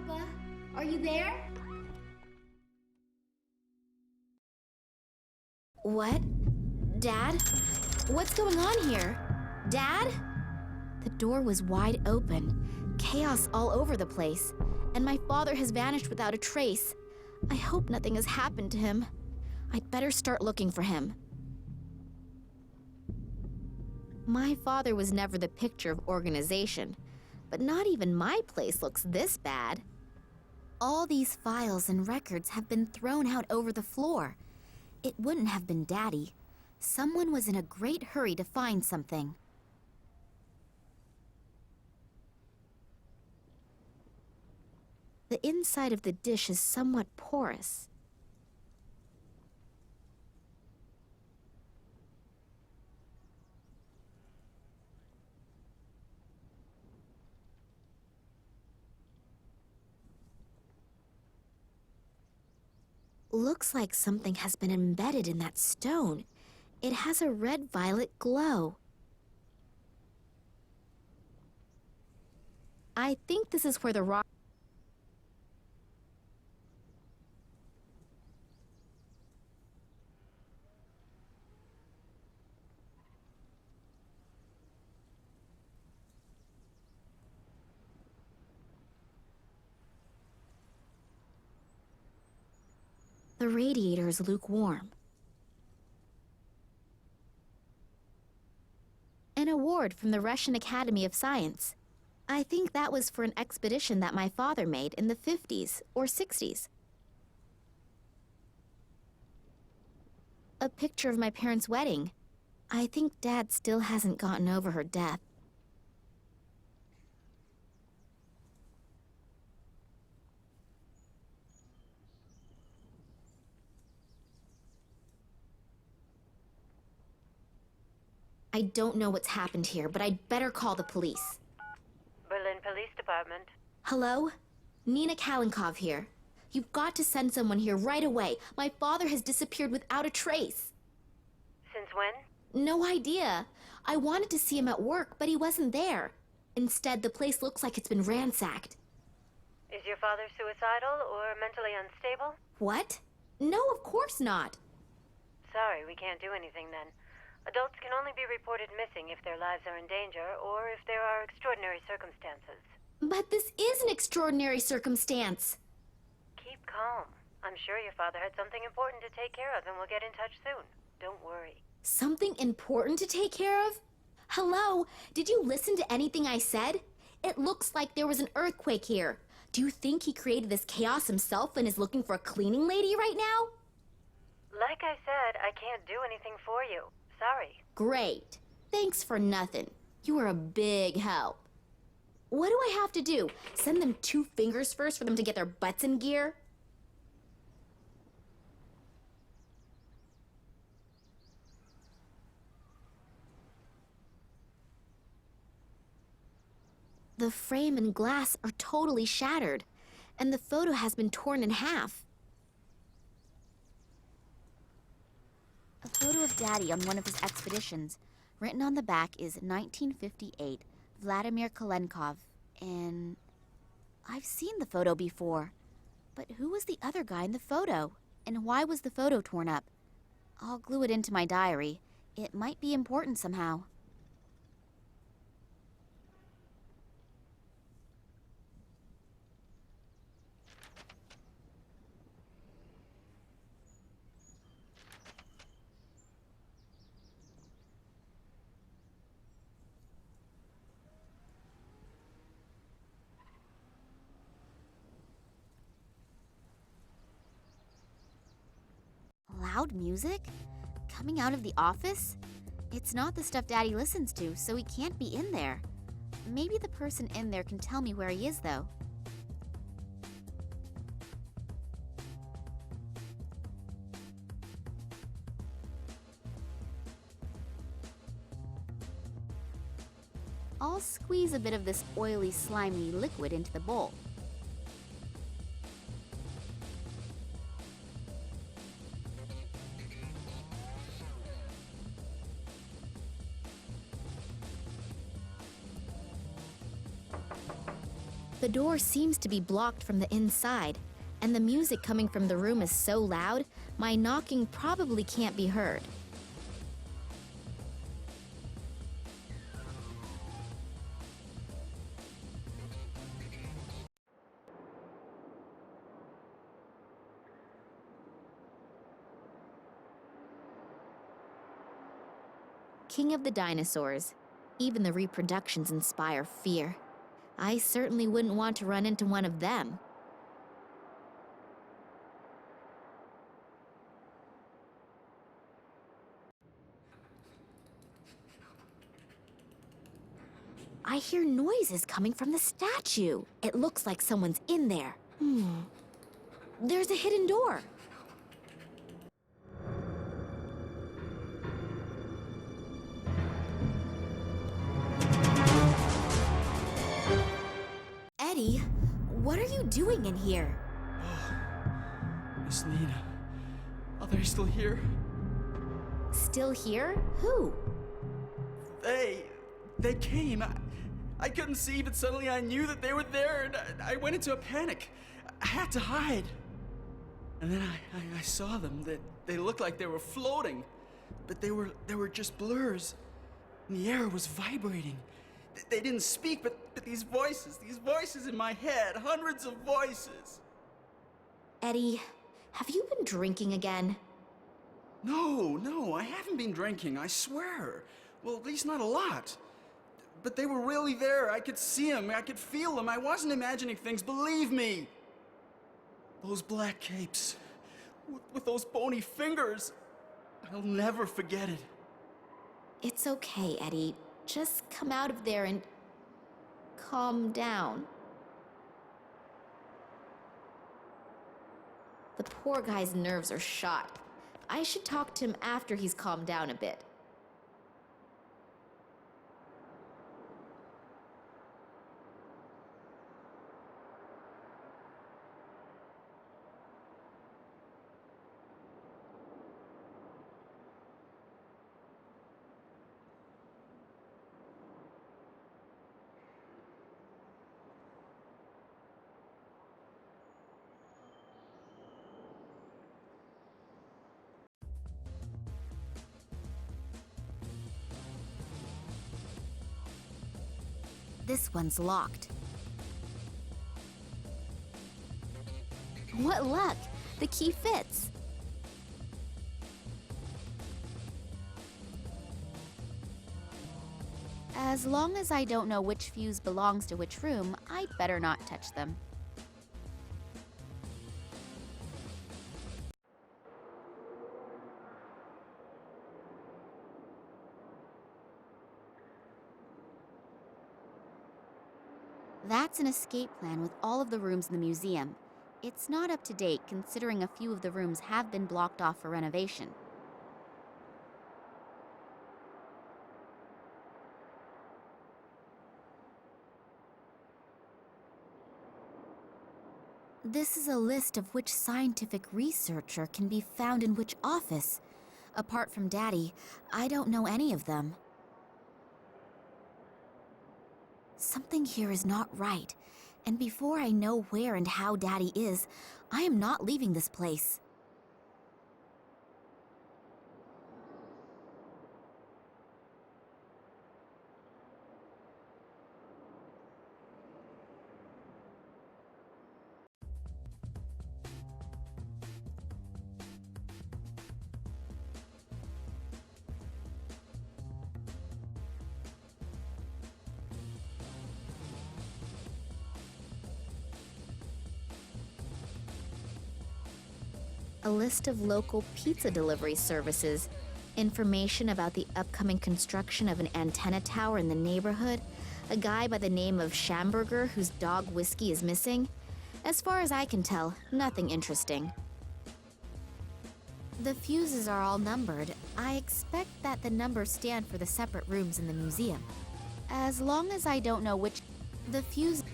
Papa, are you there? What? Dad? What's going on here? Dad? The door was wide open, chaos all over the place, and my father has vanished without a trace. I hope nothing has happened to him. I'd better start looking for him. My father was never the picture of organization, but not even my place looks this bad. All these files and records have been thrown out over the floor. It wouldn't have been Daddy. Someone was in a great hurry to find something. The inside of the dish is somewhat porous. Looks like something has been embedded in that stone. It has a red-violet glow. I think this is where the rock... The radiator is lukewarm. An award from the Russian Academy of Science. I think that was for an expedition that my father made in the 50s or 60s. A picture of my parents' wedding. I think Dad still hasn't gotten over her death. I don't know what's happened here, but I'd better call the police. Berlin Police Department. Hello? Nina Kalinkov here. You've got to send someone here right away. My father has disappeared without a trace. Since when? No idea. I wanted to see him at work, but he wasn't there. Instead, the place looks like it's been ransacked. Is your father suicidal or mentally unstable? What? No, of course not. Sorry, we can't do anything then. Adults can only be reported missing if their lives are in danger or if there are extraordinary circumstances. But this is an extraordinary circumstance. Keep calm. I'm sure your father had something important to take care of and we'll get in touch soon. Don't worry. Something important to take care of? Hello? Did you listen to anything I said? It looks like there was an earthquake here. Do you think he created this chaos himself and is looking for a cleaning lady right now? Like I said, I can't do anything for you. Sorry. Great. Thanks for nothing. You are a big help. What do I have to do? Send them 2 fingers first for them to get their butts in gear? The frame and glass are totally shattered, and the photo has been torn in half. A photo of Daddy on one of his expeditions. Written on the back is 1958, Vladimir Kalenkov. And I've seen the photo before. But who was the other guy in the photo? And why was the photo torn up? I'll glue it into my diary. It might be important somehow. Loud music? Coming out of the office? It's not the stuff Daddy listens to, so he can't be in there. Maybe the person in there can tell me where he is, though. I'll squeeze a bit of this oily, slimy liquid into the bowl. The door seems to be blocked from the inside, and the music coming from the room is so loud, my knocking probably can't be heard. King of the dinosaurs. Even the reproductions inspire fear. I certainly wouldn't want to run into one of them. I hear noises coming from the statue. It looks like someone's in there. There's a hidden door. Eddie, what are you doing in here? Miss Nina, are they still here? Still here? Who? They came. I couldn't see, but suddenly I knew that they were there, and I went into a panic. I had to hide. And then I saw them. They looked like they were floating, but they were just blurs. And the air was vibrating. They didn't speak, but these voices in my head, hundreds of voices. Eddie, have you been drinking again? No, I haven't been drinking, I swear. Well, at least not a lot. But they were really there. I could see them, I could feel them. I wasn't imagining things, believe me. Those black capes, with those bony fingers. I'll never forget it. It's okay, Eddie. Just come out of there and calm down. The poor guy's nerves are shot. I should talk to him after he's calmed down a bit. This one's locked. What luck! The key fits. As long as I don't know which fuse belongs to which room, I'd better not touch them. That's an escape plan with all of the rooms in the museum. It's not up to date considering a few of the rooms have been blocked off for renovation. This is a list of which scientific researcher can be found in which office. Apart from Daddy, I don't know any of them. Something here is not right, and before I know where and how Daddy is, I am not leaving this place. A list of local pizza delivery services, information about the upcoming construction of an antenna tower in the neighborhood, a guy by the name of Schamberger whose dog Whiskey is missing. As far as I can tell, nothing interesting. The fuses are all numbered. I expect that the numbers stand for the separate rooms in the museum. As long as I don't know which... The fuse...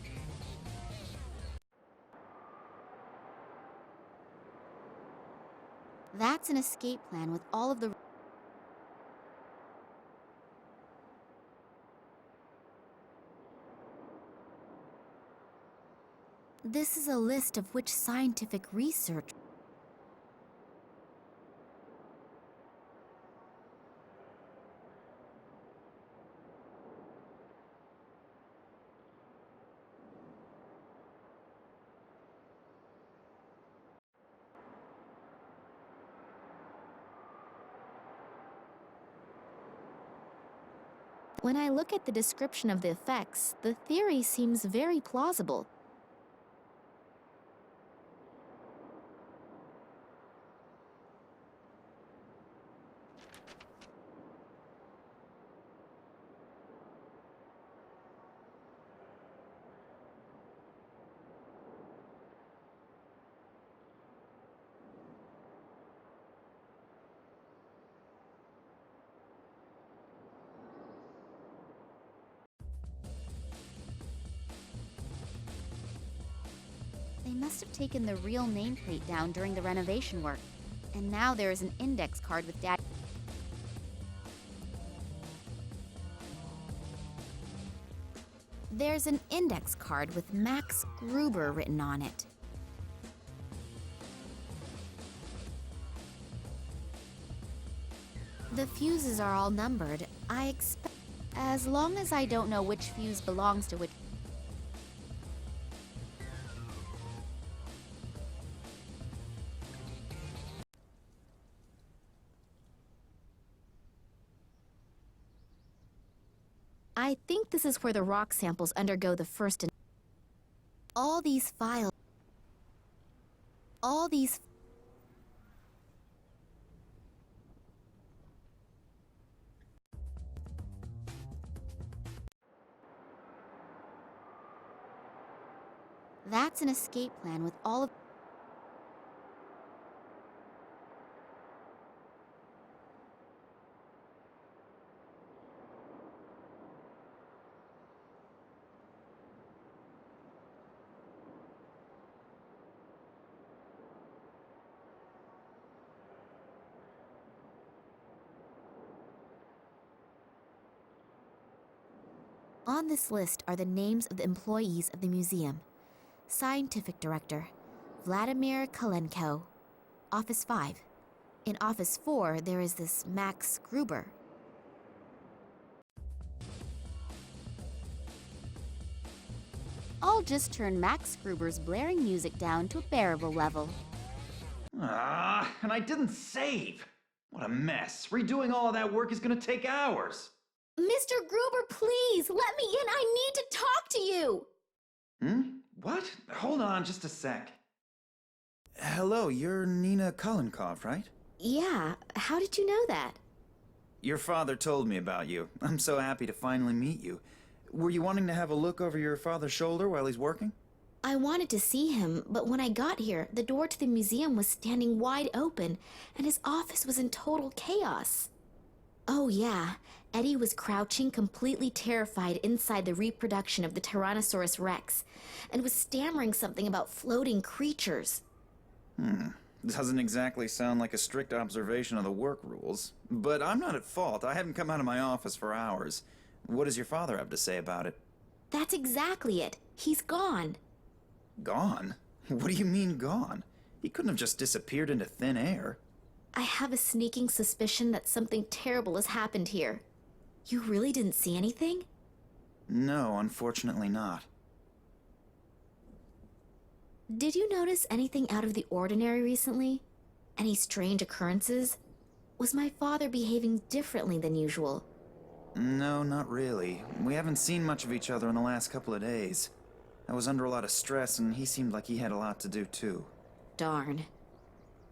That's an escape plan with all of the... This is a list of which scientific research. When I look at the description of the effects, the theory seems very plausible. They must have taken the real nameplate down during the renovation work. And now there is an index card with Dad. There's an index card with Max Gruber written on it. The fuses are all numbered. I expect, as long as I don't know which fuse belongs to which. I think this is where the rock samples undergo the first. All these files. All these. That's an escape plan with all of. On this list are the names of the employees of the museum. Scientific Director, Vladimir Kalenko. Office 5. In Office 4, there is this Max Gruber. I'll just turn Max Gruber's blaring music down to a bearable level. Ah, and I didn't save! What a mess. Redoing all of that work is gonna take hours. Mr. Gruber, please, let me in. I need to talk to you. What? Hold on just a sec. Hello, you're Nina Kolenkov, right? Yeah, how did you know that? Your father told me about you. I'm so happy to finally meet you. Were you wanting to have a look over your father's shoulder while he's working? I wanted to see him, but when I got here, the door to the museum was standing wide open, and his office was in total chaos. Oh yeah, Eddie was crouching, completely terrified inside the reproduction of the Tyrannosaurus Rex, and was stammering something about floating creatures. Doesn't exactly sound like a strict observation of the work rules. But I'm not at fault. I haven't come out of my office for hours. What does your father have to say about it? That's exactly it. He's gone. Gone? What do you mean gone? He couldn't have just disappeared into thin air. I have a sneaking suspicion that something terrible has happened here. You really didn't see anything? No, unfortunately not. Did you notice anything out of the ordinary recently? Any strange occurrences? Was my father behaving differently than usual? No, not really. We haven't seen much of each other in the last couple of days. I was under a lot of stress, and he seemed like he had a lot to do, too. Darn.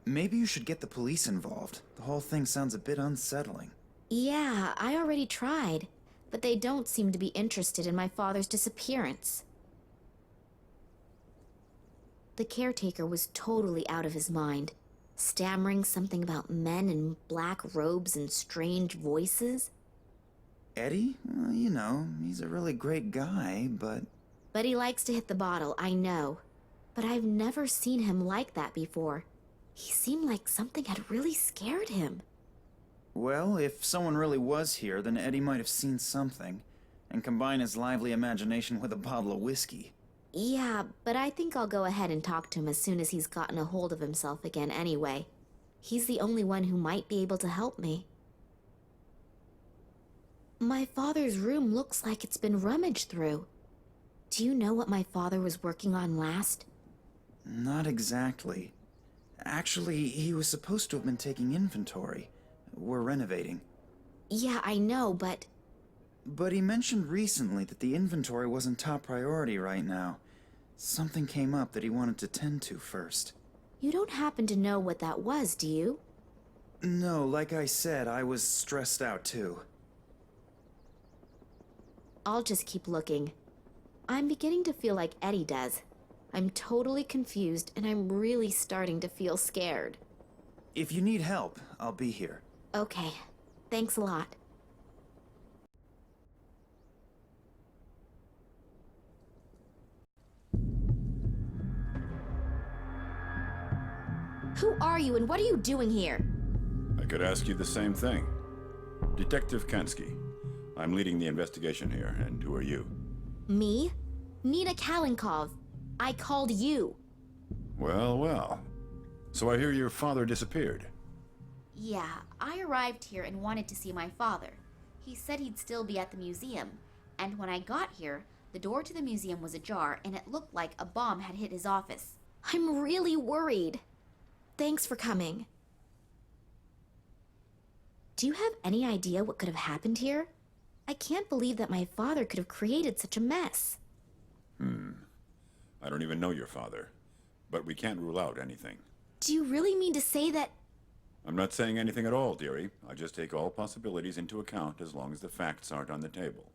Maybe you should get the police involved. The whole thing sounds a bit unsettling. Yeah, I already tried, but they don't seem to be interested in my father's disappearance. The caretaker was totally out of his mind, stammering something about men in black robes and strange voices. Eddie? Well, you know, he's a really great guy, but... But he likes to hit the bottle, I know. But I've never seen him like that before. He seemed like something had really scared him. Well, if someone really was here, then Eddie might have seen something, and combine his lively imagination with a bottle of whiskey. Yeah, but I think I'll go ahead and talk to him as soon as he's gotten a hold of himself again anyway. He's the only one who might be able to help me. My father's room looks like it's been rummaged through. Do you know what my father was working on last? Not exactly. Actually, he was supposed to have been taking inventory. We're renovating. Yeah, I know, but... But he mentioned recently that the inventory wasn't top priority right now. Something came up that he wanted to tend to first. You don't happen to know what that was, do you? No, like I said, I was stressed out too. I'll just keep looking. I'm beginning to feel like Eddie does. I'm totally confused, and I'm really starting to feel scared. If you need help, I'll be here. Okay. Thanks a lot. Who are you, and what are you doing here? I could ask you the same thing. Detective Kansky. I'm leading the investigation here, and who are you? Me? Nina Kalinkov. I called you. Well, well. So I hear your father disappeared. Yeah, I arrived here and wanted to see my father. He said he'd still be at the museum, and when I got here, the door to the museum was ajar and it looked like a bomb had hit his office. I'm really worried. Thanks for coming. Do you have any idea what could have happened here? I can't believe that my father could have created such a mess. I don't even know your father, but we can't rule out anything. Do you really mean to say that... I'm not saying anything at all, dearie. I just take all possibilities into account as long as the facts aren't on the table.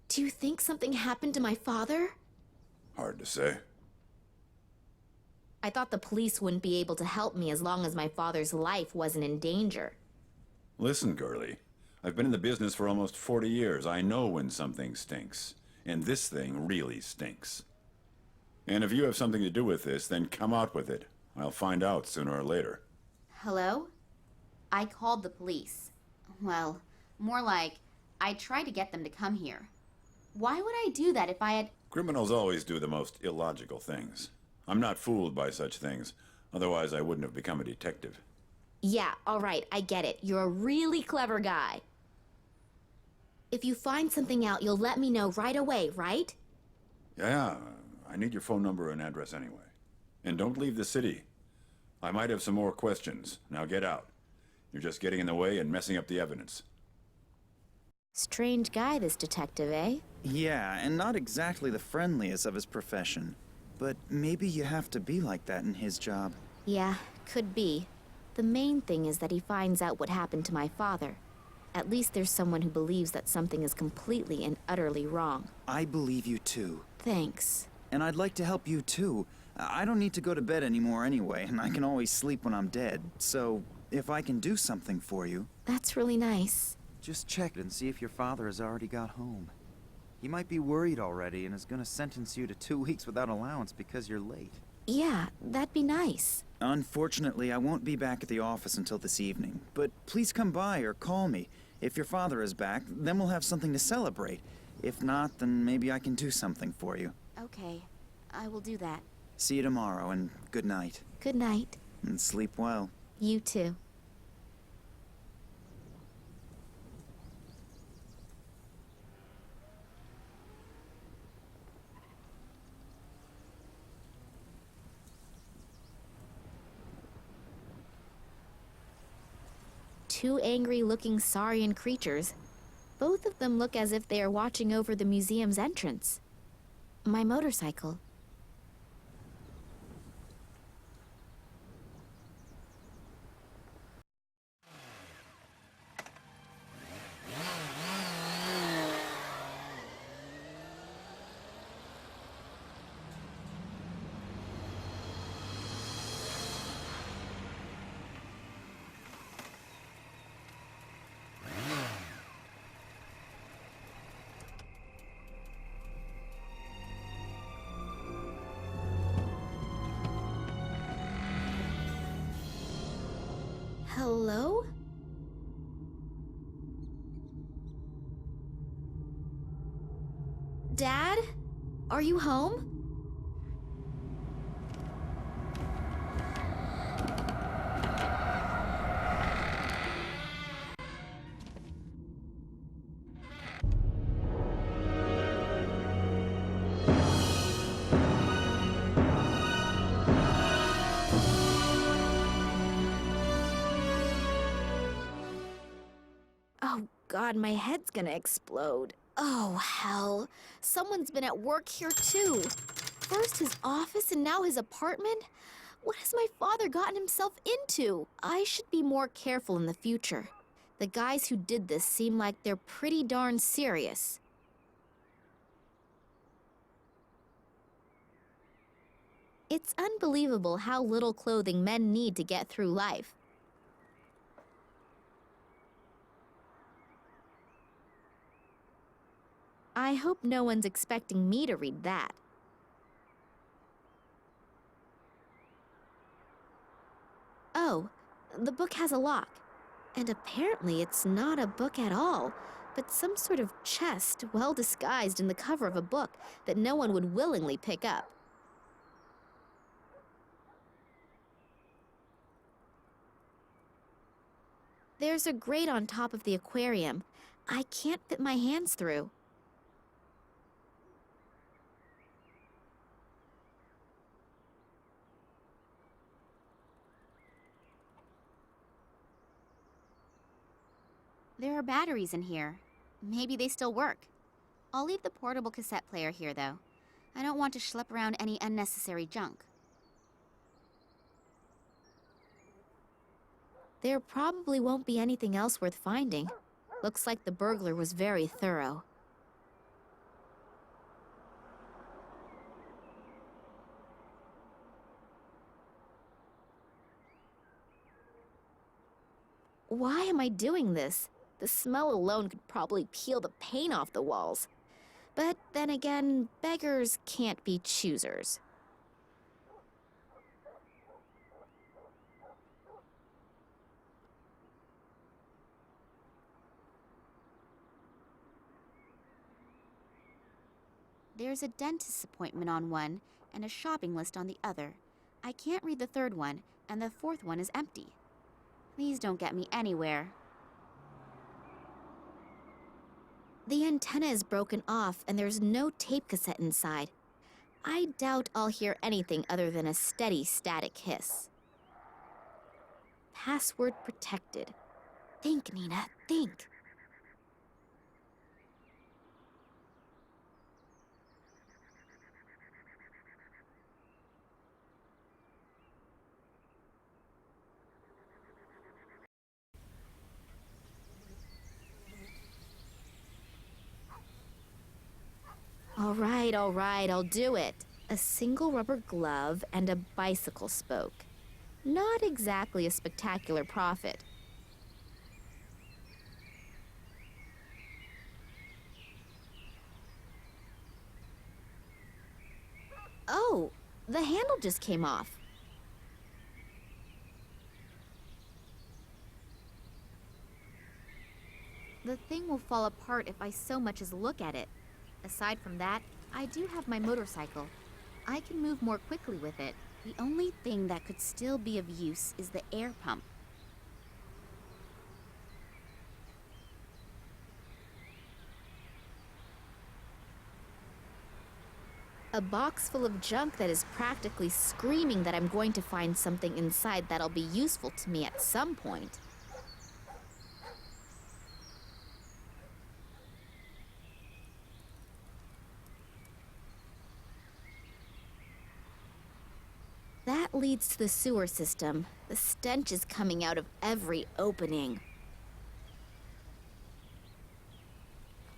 Do you think something happened to my father? Hard to say. I thought the police wouldn't be able to help me as long as my father's life wasn't in danger. Listen, girlie. I've been in the business for almost 40 years. I know when something stinks. And this thing really stinks. And if you have something to do with this, then come out with it. I'll find out sooner or later. Hello? I called the police. Well, more like, I tried to get them to come here. Why would I do that if I had... Criminals always do the most illogical things. I'm not fooled by such things. Otherwise, I wouldn't have become a detective. Yeah, all right, I get it. You're a really clever guy. If you find something out, you'll let me know right away, right? Yeah, I need your phone number and address anyway. And don't leave the city. I might have some more questions. Now get out. You're just getting in the way and messing up the evidence. Strange guy, this detective, eh? Yeah, and not exactly the friendliest of his profession. But maybe you have to be like that in his job. Yeah, could be. The main thing is that he finds out what happened to my father. At least there's someone who believes that something is completely and utterly wrong. I believe you too. Thanks. And I'd like to help you too. I don't need to go to bed anymore anyway, and I can always sleep when I'm dead. So, if I can do something for you... That's really nice. Just check and see if your father has already got home. He might be worried already and is gonna sentence you to 2 weeks without allowance because you're late. Yeah, that'd be nice. Unfortunately, I won't be back at the office until this evening, but please come by or call me. If your father is back, then we'll have something to celebrate. If not, then maybe I can do something for you. Okay, I will do that. See you tomorrow, and good night. Good night. And sleep well. You too. Two angry-looking saurian creatures. Both of them look as if they are watching over the museum's entrance. My motorcycle. Hello? Dad? Are you home? Oh God, my head's gonna explode. Oh, hell. Someone's been at work here, too. First his office and now his apartment? What has my father gotten himself into? I should be more careful in the future. The guys who did this seem like they're pretty darn serious. It's unbelievable how little clothing men need to get through life. I hope no one's expecting me to read that. Oh, the book has a lock. And apparently it's not a book at all, but some sort of chest well disguised in the cover of a book that no one would willingly pick up. There's a grate on top of the aquarium. I can't fit my hands through. There are batteries in here. Maybe they still work. I'll leave the portable cassette player here, though. I don't want to schlep around any unnecessary junk. There probably won't be anything else worth finding. Looks like the burglar was very thorough. Why am I doing this? The smell alone could probably peel the paint off the walls. But then again, beggars can't be choosers. There's a dentist's appointment on one and a shopping list on the other. I can't read the third one, and the fourth one is empty. These don't get me anywhere. The antenna is broken off and there's no tape cassette inside. I doubt I'll hear anything other than a steady static hiss. Password protected. Think, Nina, think. All right, I'll do it. A single rubber glove and a bicycle spoke. Not exactly a spectacular profit. Oh, the handle just came off. The thing will fall apart if I so much as look at it. Aside from that, I do have my motorcycle. I can move more quickly with it. The only thing that could still be of use is the air pump. A box full of junk that is practically screaming that I'm going to find something inside that'll be useful to me at some point. That leads to the sewer system. The stench is coming out of every opening.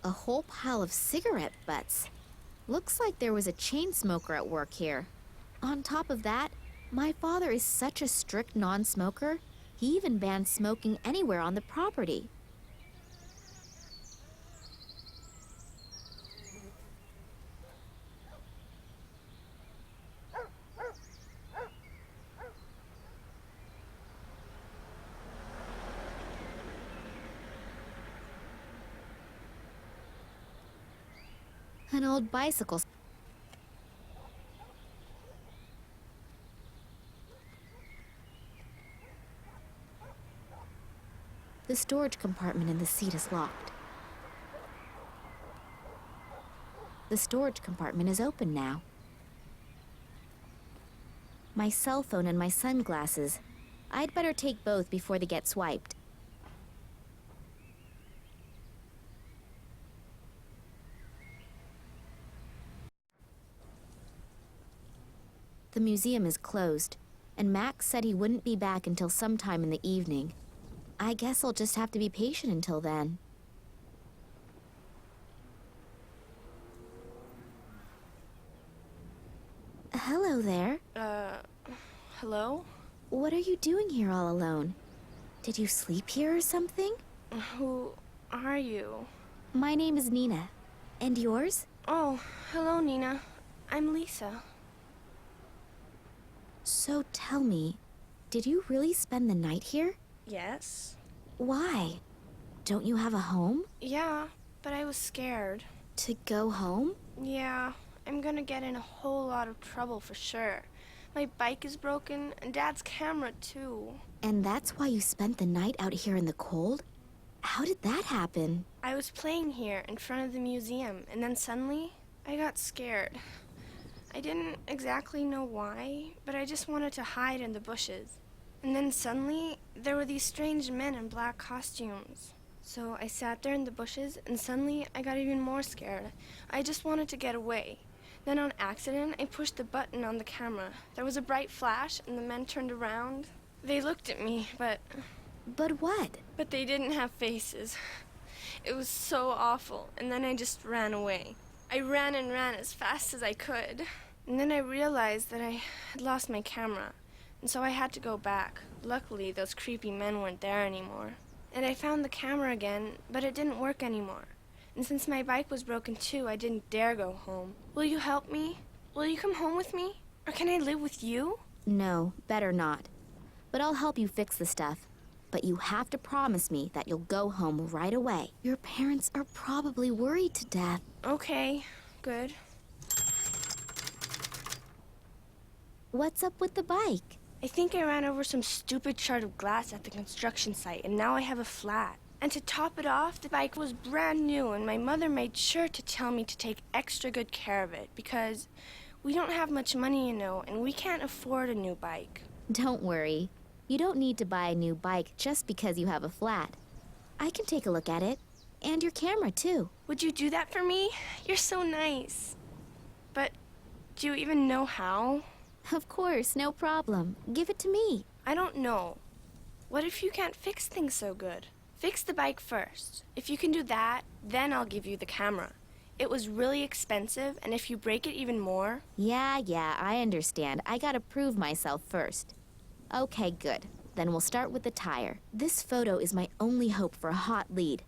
A whole pile of cigarette butts. Looks like there was a chain smoker at work here. On top of that, my father is such a strict non-smoker, he even banned smoking anywhere on the property. An old bicycle. The storage compartment in the seat is locked. The storage compartment is open now. My cell phone and my sunglasses. I'd better take both before they get swiped. The museum is closed, and Max said he wouldn't be back until sometime in the evening. I guess I'll just have to be patient until then. Hello there. Hello? What are you doing here all alone? Did you sleep here or something? Who are you? My name is Nina. And yours? Oh, hello, Nina. I'm Lisa. So tell me, did you really spend the night here? Yes? Why? Don't you have a home? Yeah, but I was scared. To go home? Yeah, I'm gonna get in a whole lot of trouble for sure. My bike is broken, and Dad's camera, too. And that's why you spent the night out here in the cold? How did that happen? I was playing here in front of the museum, and then suddenly, I got scared. I didn't exactly know why, but I just wanted to hide in the bushes. And then suddenly, there were these strange men in black costumes. So I sat there in the bushes, and suddenly I got even more scared. I just wanted to get away. Then on accident, I pushed the button on the camera. There was a bright flash, and the men turned around. They looked at me, but But what? they didn't have faces. It was so awful, and then I just ran away. I ran and ran as fast as I could. And then I realized that I had lost my camera, and so I had to go back. Luckily, those creepy men weren't there anymore. And I found the camera again, but it didn't work anymore. And since my bike was broken too, I didn't dare go home. Will you help me? Will you come home with me? Or can I live with you? No, better not. But I'll help you fix the stuff. But you have to promise me that you'll go home right away. Your parents are probably worried to death. Okay, good. What's up with the bike? I think I ran over some stupid shard of glass at the construction site, and now I have a flat. And to top it off, the bike was brand new, and my mother made sure to tell me to take extra good care of it, because we don't have much money, you know, and we can't afford a new bike. Don't worry. You don't need to buy a new bike just because you have a flat. I can take a look at it. And your camera, too. Would you do that for me? You're so nice. But do you even know how? Of course, no problem. Give it to me. I don't know. What if you can't fix things so good? Fix the bike first. If you can do that, then I'll give you the camera. It was really expensive, and if you break it even more... Yeah, I understand. I gotta prove myself first. Okay, good. Then we'll start with the tire. This photo is my only hope for a hot lead.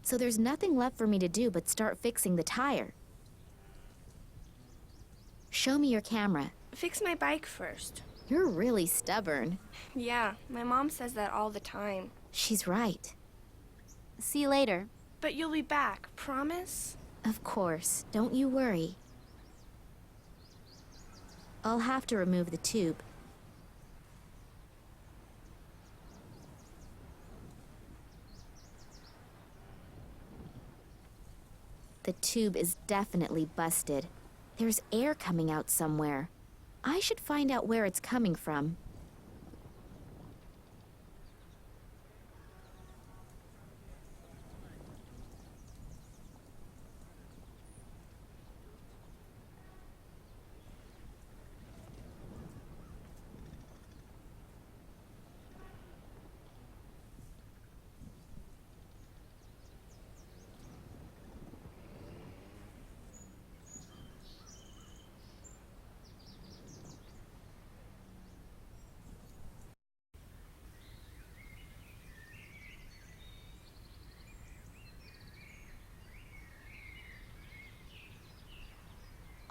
So there's nothing left for me to do but start fixing the tire. Show me your camera. Fix my bike first. You're really stubborn. Yeah, my mom says that all the time. She's right. See you later. But you'll be back, promise? Of course. Don't you worry. I'll have to remove the tube. The tube is definitely busted. There's air coming out somewhere. I should find out where it's coming from.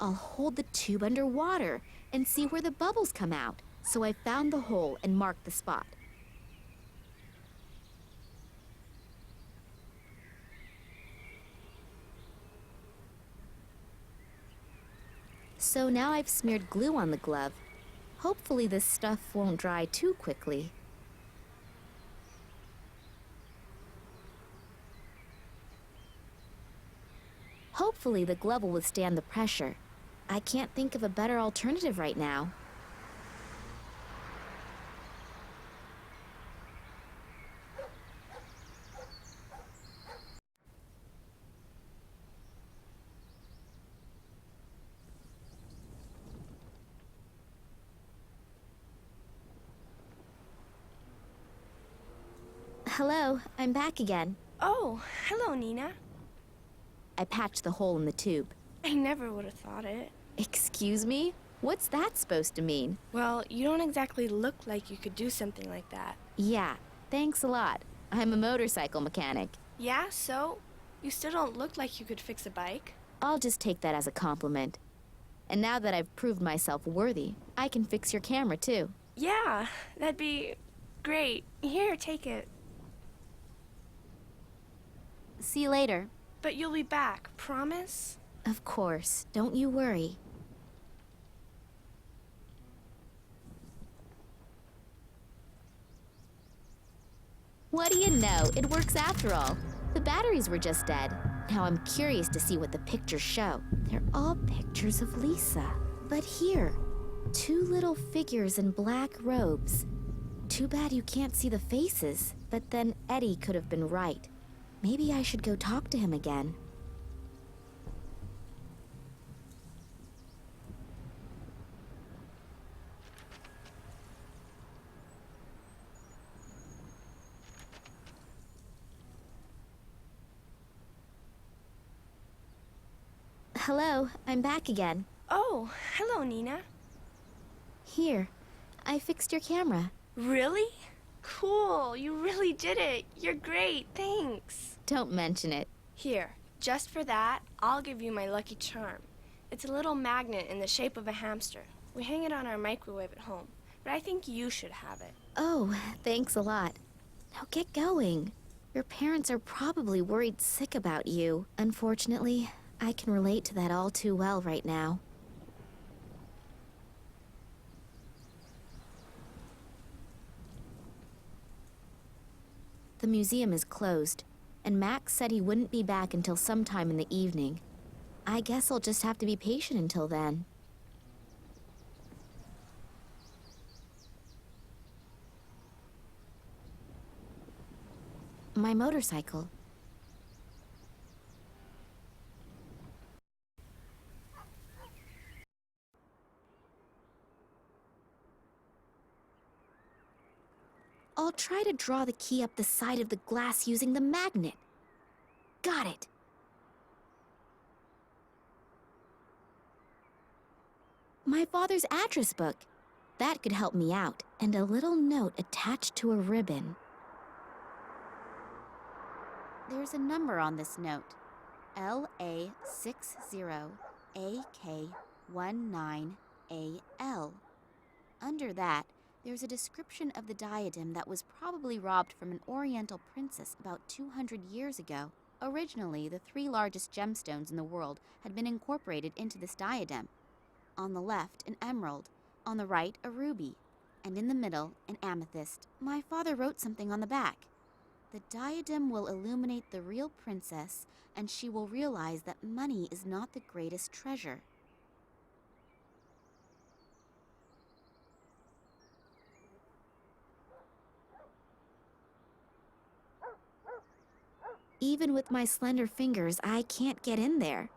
I'll hold the tube underwater and see where the bubbles come out. So I found the hole and marked the spot. So now I've smeared glue on the glove. Hopefully this stuff won't dry too quickly. Hopefully the glove will withstand the pressure. I can't think of a better alternative right now. Hello, I'm back again. Oh, hello, Nina. I patched the hole in the tube. I never would have thought it. Excuse me? What's that supposed to mean? Well, you don't exactly look like you could do something like that. Yeah, thanks a lot. I'm a motorcycle mechanic. Yeah, so? You still don't look like you could fix a bike. I'll just take that as a compliment. And now that I've proved myself worthy, I can fix your camera too. Yeah, that'd be great. Here, take it. See you later. But you'll be back, promise? Of course, don't you worry. What do you know? It works after all. The batteries were just dead. Now I'm curious to see what the pictures show. They're all pictures of Lisa. But here, 2 little figures in black robes. Too bad you can't see the faces. But then Eddie could have been right. Maybe I should go talk to him again. Hello, I'm back again. Oh, hello, Nina. Here, I fixed your camera. Really? Cool, you really did it. You're great, thanks. Don't mention it. Here, just for that, I'll give you my lucky charm. It's a little magnet in the shape of a hamster. We hang it on our microwave at home, but I think you should have it. Oh, thanks a lot. Now get going. Your parents are probably worried sick about you. Unfortunately, I can relate to that all too well right now. The museum is closed, and Max said he wouldn't be back until sometime in the evening. I guess I'll just have to be patient until then. My motorcycle. I'll try to draw the key up the side of the glass using the magnet. Got it. My father's address book. That could help me out. And a little note attached to a ribbon. There's a number on this note. LA60AK19AL. Under that, there's a description of the diadem that was probably robbed from an Oriental princess about 200 years ago. Originally, the 3 largest gemstones in the world had been incorporated into this diadem. On the left, an emerald. On the right, a ruby. And in the middle, an amethyst. My father wrote something on the back. The diadem will illuminate the real princess, and she will realize that money is not the greatest treasure. Even with my slender fingers, I can't get in there.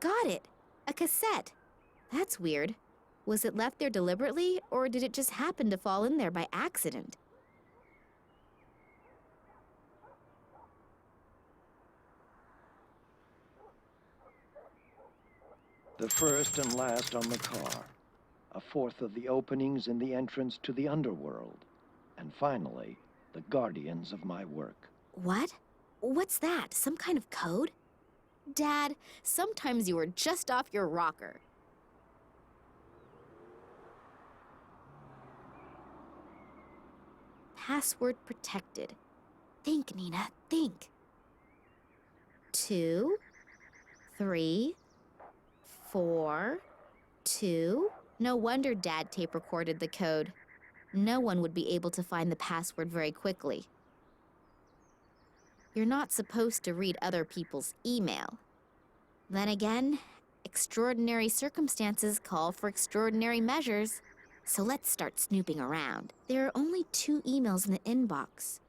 Got it! A cassette. That's weird. Was it left there deliberately, or did it just happen to fall in there by accident? The first and last on the car. A fourth of the openings in the entrance to the underworld. And finally, the guardians of my work. What? What's that? Some kind of code? Dad, sometimes you are just off your rocker. Password protected. Think, Nina, think. 2, 3, 4, 2. No wonder Dad tape recorded the code. No one would be able to find the password very quickly. You're not supposed to read other people's email. Then again, extraordinary circumstances call for extraordinary measures. So let's start snooping around. There are only 2 emails in the inbox.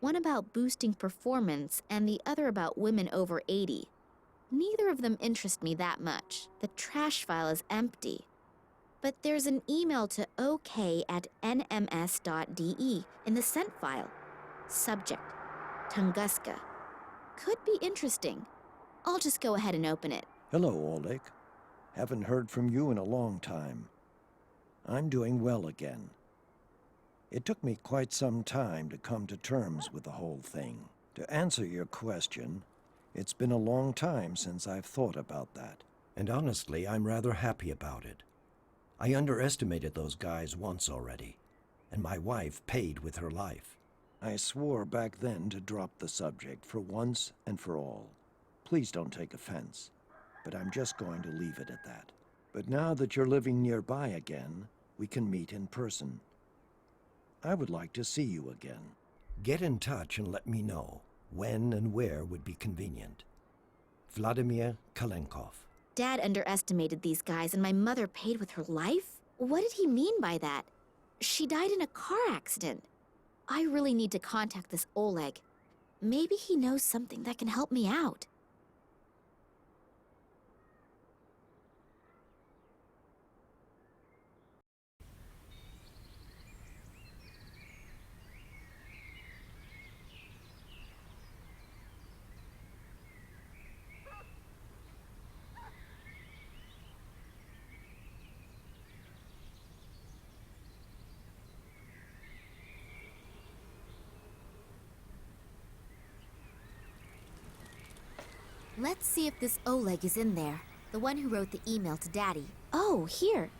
One about boosting performance and the other about women over 80. Neither of them interest me that much. The trash file is empty. But there's an email to ok@nms.de in the sent file. Subject, Tunguska. Could be interesting. I'll just go ahead and open it. Hello, Oleg. Haven't heard from you in a long time. I'm doing well again. It took me quite some time to come to terms with the whole thing. To answer your question, it's been a long time since I've thought about that. And honestly, I'm rather happy about it. I underestimated those guys once already, and my wife paid with her life. I swore back then to drop the subject for once and for all. Please don't take offense, but I'm just going to leave it at that. But now that you're living nearby again, we can meet in person. I would like to see you again. Get in touch and let me know when and where would be convenient. Vladimir Kalenkov. Dad underestimated these guys and my mother paid with her life? What did he mean by that? She died in a car accident. I really need to contact this Oleg. Maybe he knows something that can help me out. Let's see if this Oleg is in there. The one who wrote the email to Daddy. Oh, here.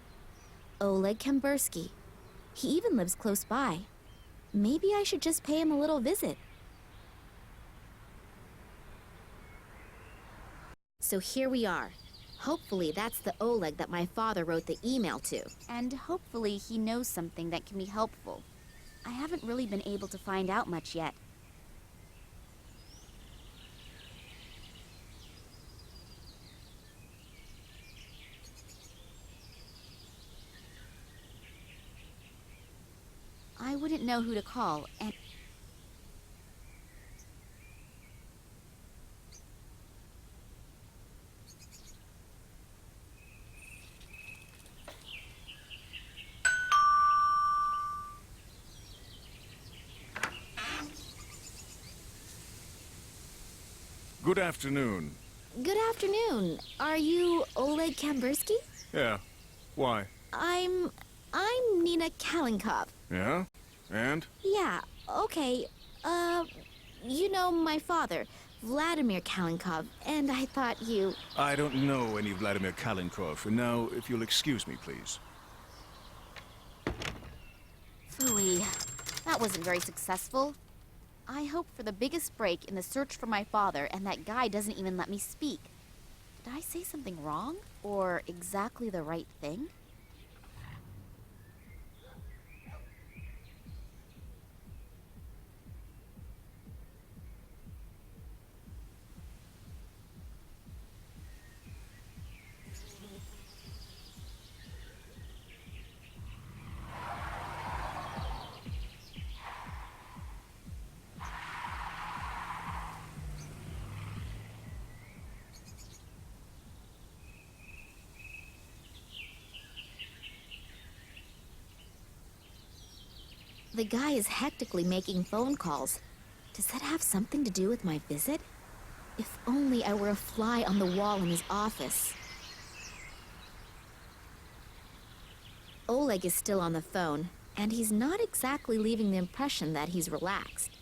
Oleg Kambursky. He even lives close by. Maybe I should just pay him a little visit. So here we are. Hopefully that's the Oleg that my father wrote the email to. And hopefully he knows something that can be helpful. I haven't really been able to find out much yet. I wouldn't know who to call, and... Good afternoon. Good afternoon. Are you Oleg Kambursky? Yeah. Why? I'm Nina Kalenkov. Yeah? And? Yeah, okay. You know my father, Vladimir Kalenkov, and I thought you... I don't know any Vladimir Kalenkov, and now, if you'll excuse me, please. Phooey. That wasn't very successful. I hope for the biggest break in the search for my father, and that guy doesn't even let me speak. Did I say something wrong? Or exactly the right thing? The guy is hectically making phone calls. Does that have something to do with my visit? If only I were a fly on the wall in his office. Oleg is still on the phone, and he's not exactly leaving the impression that he's relaxed.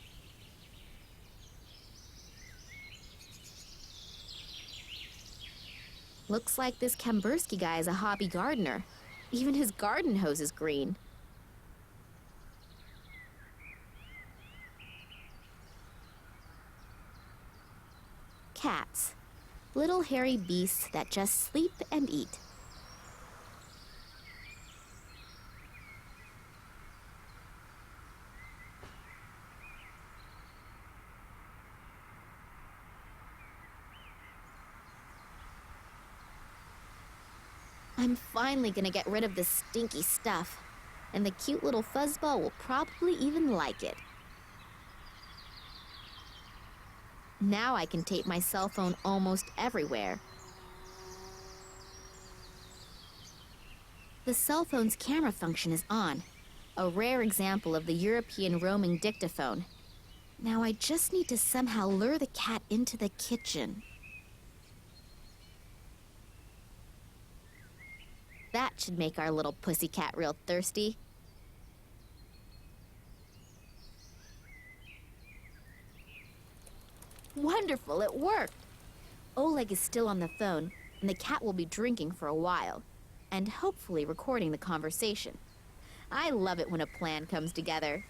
Looks like this Kambursky guy is a hobby gardener. Even his garden hose is green. Cats. Little hairy beasts that just sleep and eat. I'm finally gonna get rid of this stinky stuff. And the cute little fuzzball will probably even like it. Now I can tape my cell phone almost everywhere. The cell phone's camera function is on, a rare example of the European roaming dictaphone. Now I just need to somehow lure the cat into the kitchen. That should make our little pussycat real thirsty. Wonderful, it worked! Oleg is still on the phone, and the cat will be drinking for a while, and hopefully recording the conversation. I love it when a plan comes together.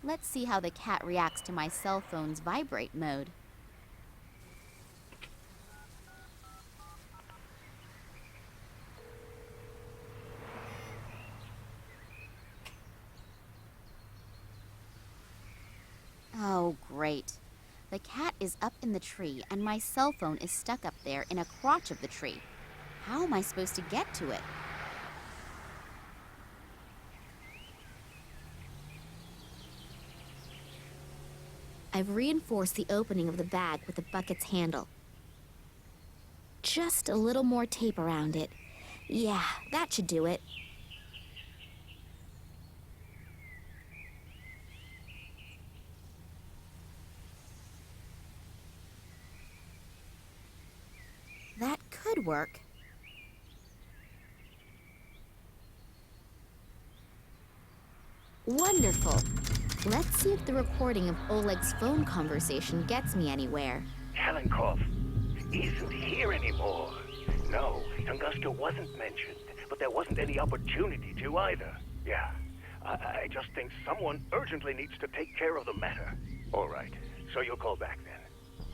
Let's see how the cat reacts to my cell phone's vibrate mode. Oh, great. The cat is up in the tree, and my cell phone is stuck up there in a crotch of the tree. How am I supposed to get to it? I've reinforced the opening of the bag with the bucket's handle. Just a little more tape around it. Yeah, that should do it. That could work. Wonderful. Let's see if the recording of Oleg's phone conversation gets me anywhere. Kalenkov isn't here anymore. No, Tunguska wasn't mentioned, but there wasn't any opportunity to either. Yeah, I just think someone urgently needs to take care of the matter. All right, so you'll call back then.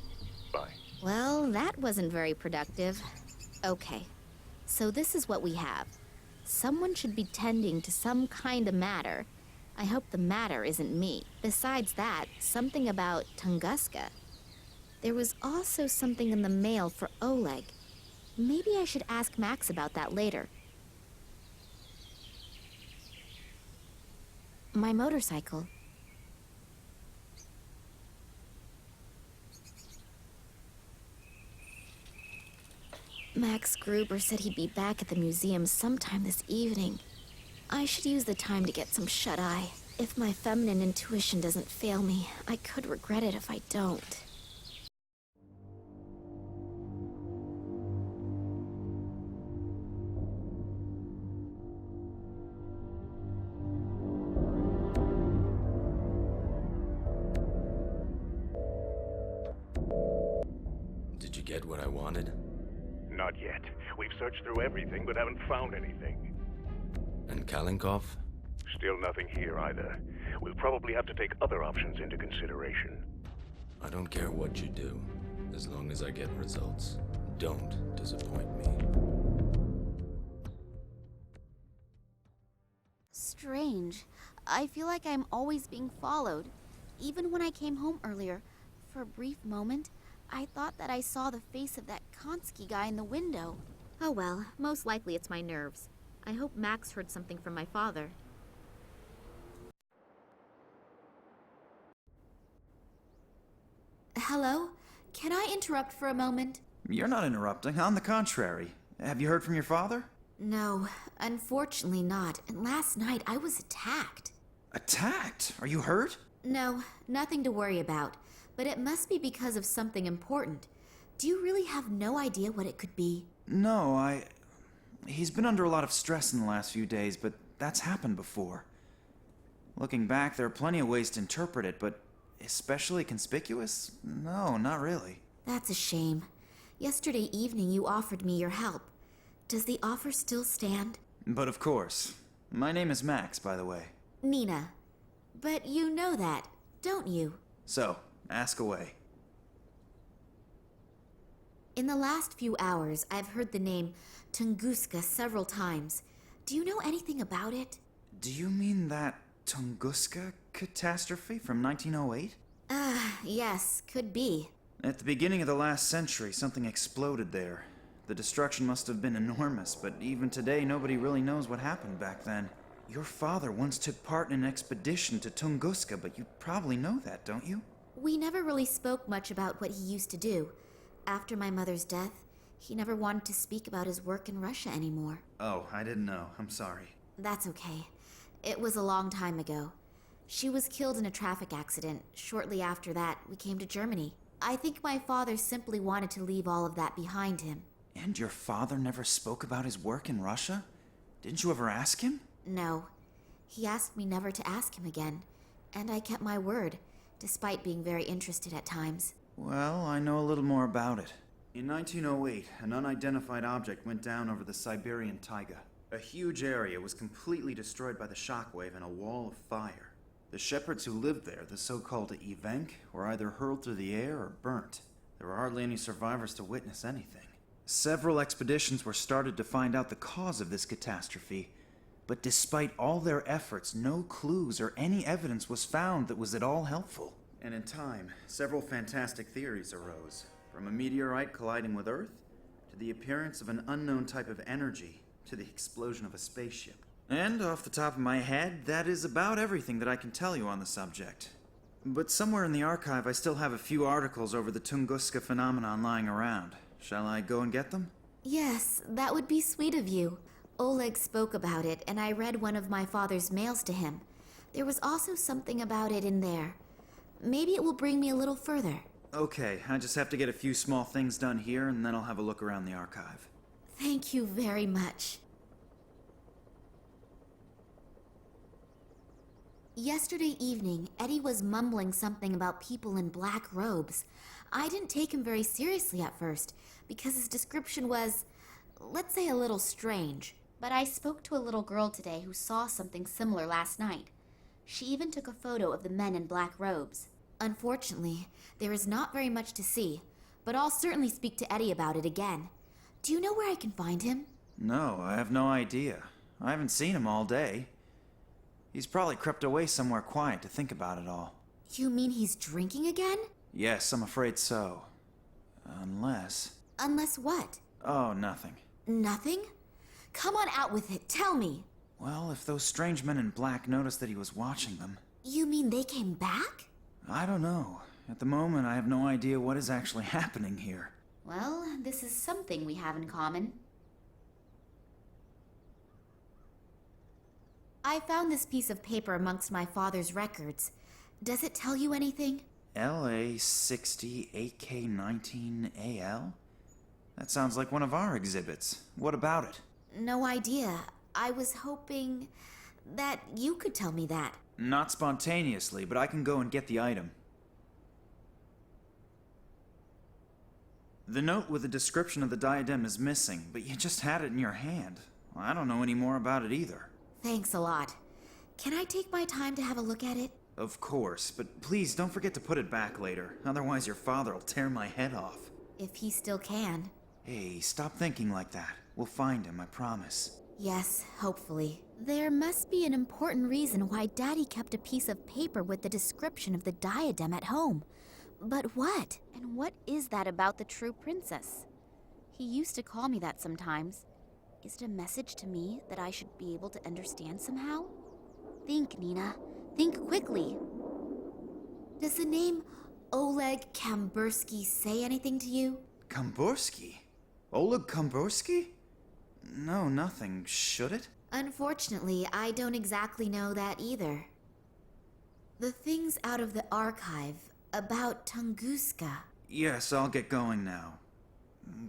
Bye. Well, that wasn't very productive. Okay, so this is what we have. Someone should be tending to some kind of matter. I hope the matter isn't me. Besides that, something about Tunguska. There was also something in the mail for Oleg. Maybe I should ask Max about that later. My motorcycle. Max Gruber said he'd be back at the museum sometime this evening. I should use the time to get some shut-eye. If my feminine intuition doesn't fail me, I could regret it if I don't. Did you get what I wanted? Not yet. We've searched through everything but haven't found anything. And Kalenkov? Still nothing here either. We'll probably have to take other options into consideration. I don't care what you do, as long as I get results. Don't disappoint me. Strange. I feel like I'm always being followed. Even when I came home earlier, for a brief moment, I thought that I saw the face of that Konski guy in the window. Oh well, most likely it's my nerves. I hope Max heard something from my father. Hello? Can I interrupt for a moment? You're not interrupting. On the contrary. Have you heard from your father? No, unfortunately not. And last night I was attacked. Attacked? Are you hurt? No, nothing to worry about. But it must be because of something important. Do you really have no idea what it could be? No, He's been under a lot of stress in the last few days, but that's happened before. Looking back, there are plenty of ways to interpret it, but especially conspicuous? No, not really. That's a shame. Yesterday evening you offered me your help. Does the offer still stand? But of course. My name is Max, by the way. Nina. But you know that, don't you? So, ask away. In the last few hours, I've heard the name Tunguska several times. Do you know anything about it? Do you mean that Tunguska catastrophe from 1908? Yes, could be. At the beginning of the last century, something exploded there. The destruction must have been enormous, but even today, nobody really knows what happened back then. Your father once took part in an expedition to Tunguska, but you probably know that, don't you? We never really spoke much about what he used to do. After my mother's death, he never wanted to speak about his work in Russia anymore. Oh, I didn't know. I'm sorry. That's okay. It was a long time ago. She was killed in a traffic accident. Shortly after that, we came to Germany. I think my father simply wanted to leave all of that behind him. And your father never spoke about his work in Russia? Didn't you ever ask him? No. He asked me never to ask him again, and I kept my word, despite being very interested at times. Well, I know a little more about it. In 1908, an unidentified object went down over the Siberian taiga. A huge area was completely destroyed by the shockwave and a wall of fire. The shepherds who lived there, the so-called Evenk, were either hurled through the air or burnt. There were hardly any survivors to witness anything. Several expeditions were started to find out the cause of this catastrophe, but despite all their efforts, no clues or any evidence was found that was at all helpful. And in time, several fantastic theories arose, from a meteorite colliding with Earth, to the appearance of an unknown type of energy, to the explosion of a spaceship. And off the top of my head, that is about everything that I can tell you on the subject. But somewhere in the archive, I still have a few articles over the Tunguska phenomenon lying around. Shall I go and get them? Yes, that would be sweet of you. Oleg spoke about it, and I read one of my father's mails to him. There was also something about it in there. Maybe it will bring me a little further. Okay, I just have to get a few small things done here, and then I'll have a look around the archive. Thank you very much. Yesterday evening, Eddie was mumbling something about people in black robes. I didn't take him very seriously at first, because his description was, let's say, a little strange. But I spoke to a little girl today who saw something similar last night. She even took a photo of the men in black robes. Unfortunately, there is not very much to see, but I'll certainly speak to Eddie about it again. Do you know where I can find him? No, I have no idea. I haven't seen him all day. He's probably crept away somewhere quiet to think about it all. You mean he's drinking again? Yes, I'm afraid so. Unless... Unless what? Oh, nothing. Nothing? Come on out with it, tell me. Well, if those strange men in black noticed that he was watching them... You mean they came back? I don't know. At the moment, I have no idea what is actually happening here. Well, this is something we have in common. I found this piece of paper amongst my father's records. Does it tell you anything? LA 60 AK19 AL? That sounds like one of our exhibits. What about it? No idea. I was hoping that you could tell me that. Not spontaneously, but I can go and get the item. The note with the description of the diadem is missing, but you just had it in your hand. I don't know any more about it either. Thanks a lot. Can I take my time to have a look at it? Of course, but please don't forget to put it back later. Otherwise your father will tear my head off. If he still can. Hey, stop thinking like that. We'll find him, I promise. Yes, hopefully. There must be an important reason why Daddy kept a piece of paper with the description of the diadem at home. But what? And what is that about the true princess? He used to call me that sometimes. Is it a message to me that I should be able to understand somehow? Think, Nina. Think quickly. Does the name Oleg Kambursky say anything to you? Kambursky? Oleg Kambursky? No, nothing. Should it? Unfortunately, I don't exactly know that either. The things out of the archive about Tunguska. Yes, I'll get going now.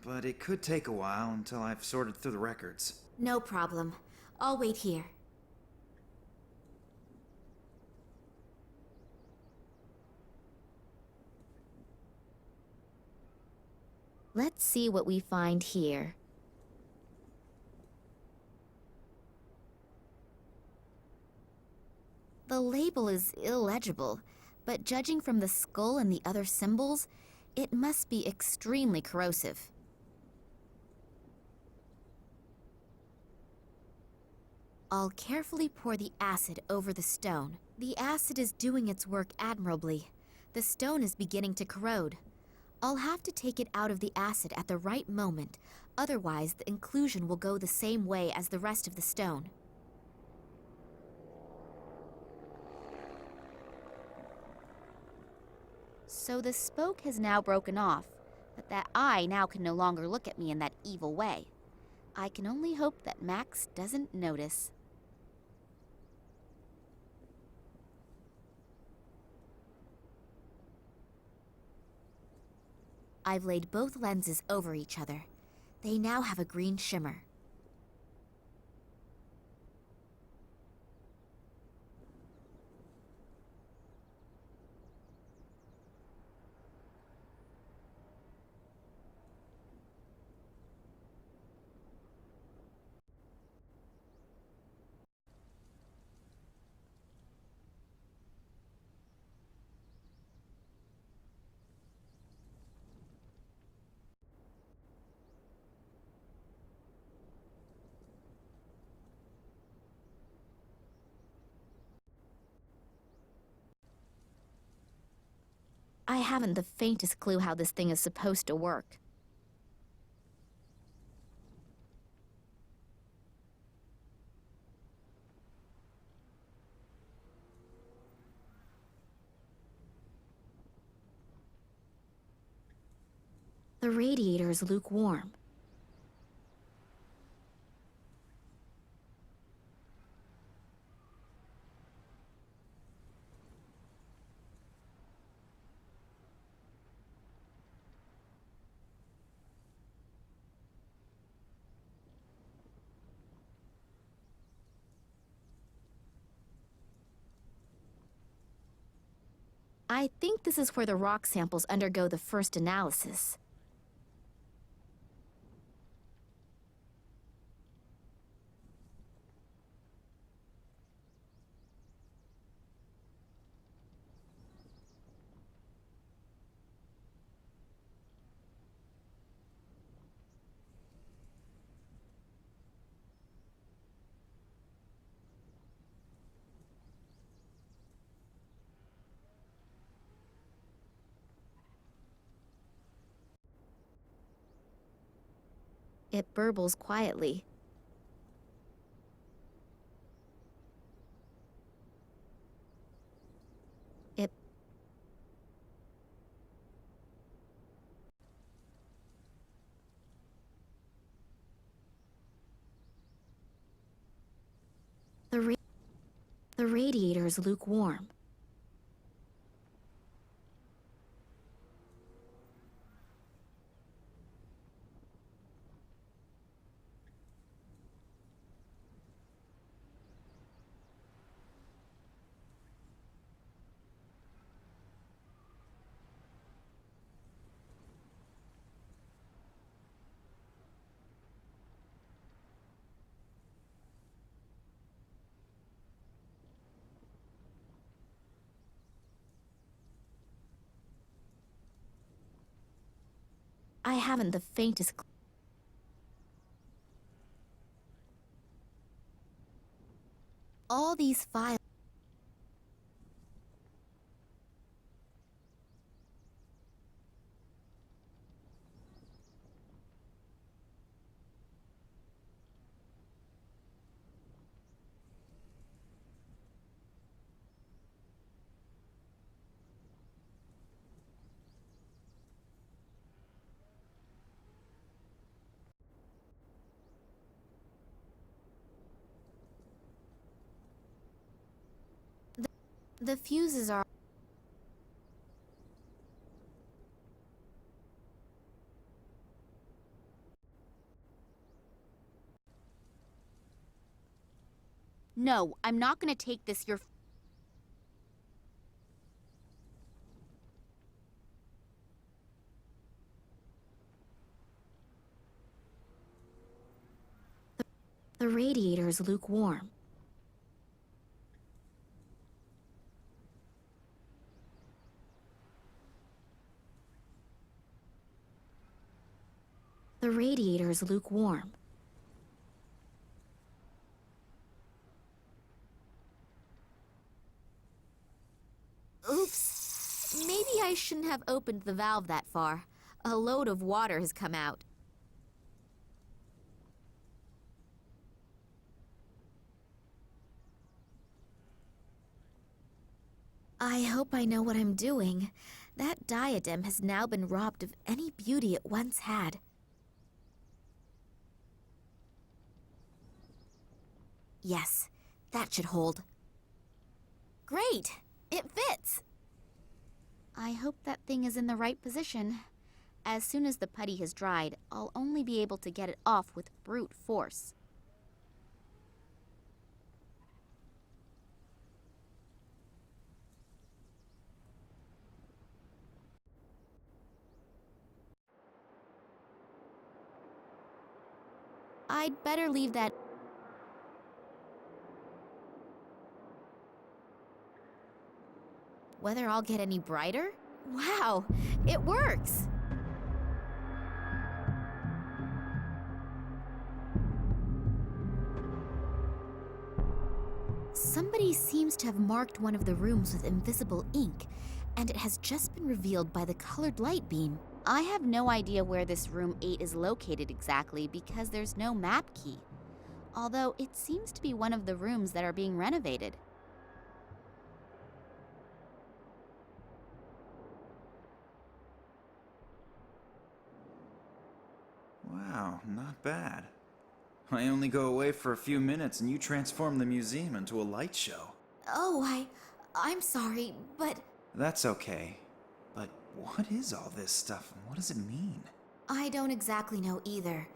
But it could take a while until I've sorted through the records. No problem. I'll wait here. Let's see what we find here. The label is illegible, but judging from the skull and the other symbols, it must be extremely corrosive. I'll carefully pour the acid over the stone. The acid is doing its work admirably. The stone is beginning to corrode. I'll have to take it out of the acid at the right moment, otherwise the inclusion will go the same way as the rest of the stone. So the spoke has now broken off, but that eye now can no longer look at me in that evil way. I can only hope that Max doesn't notice. I've laid both lenses over each other. They now have a green shimmer. I haven't the faintest clue how this thing is supposed to work. The radiator is lukewarm. I think this is where the rock samples undergo the first analysis. It burbles quietly. The radiator is lukewarm. I haven't the faintest clue. All these files. The fuses are... No, I'm not gonna take this. The radiator is lukewarm. The radiator is lukewarm. I shouldn't have opened the valve that far. A load of water has come out. I hope I know what I'm doing. That diadem has now been robbed of any beauty it once had. Yes, that should hold. Great! It fits! I hope that thing is in the right position. As soon as the putty has dried, I'll only be able to get it off with brute force. I'd better leave that. Whether I'll get any brighter? Wow, it works! Somebody seems to have marked one of the rooms with invisible ink, and it has just been revealed by the colored light beam. I have no idea where this room 8 is located exactly because there's no map key. Although it seems to be one of the rooms that are being renovated. Wow, not bad. I only go away for a few minutes and you transform the museum into a light show. Oh, I'm sorry, but... That's okay. But what is all this stuff and what does it mean? I don't exactly know either.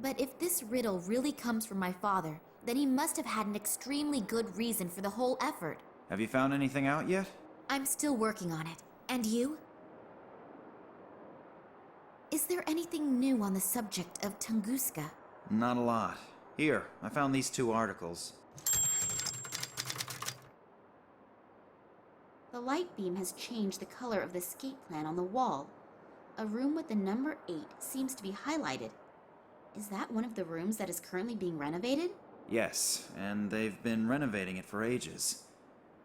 But if this riddle really comes from my father, then he must have had an extremely good reason for the whole effort. Have you found anything out yet? I'm still working on it. And you? Is there anything new on the subject of Tunguska? Not a lot. Here, I found these 2 articles. The light beam has changed the color of the escape plan on the wall. A room with the number 8 seems to be highlighted. Is that one of the rooms that is currently being renovated? Yes, and they've been renovating it for ages.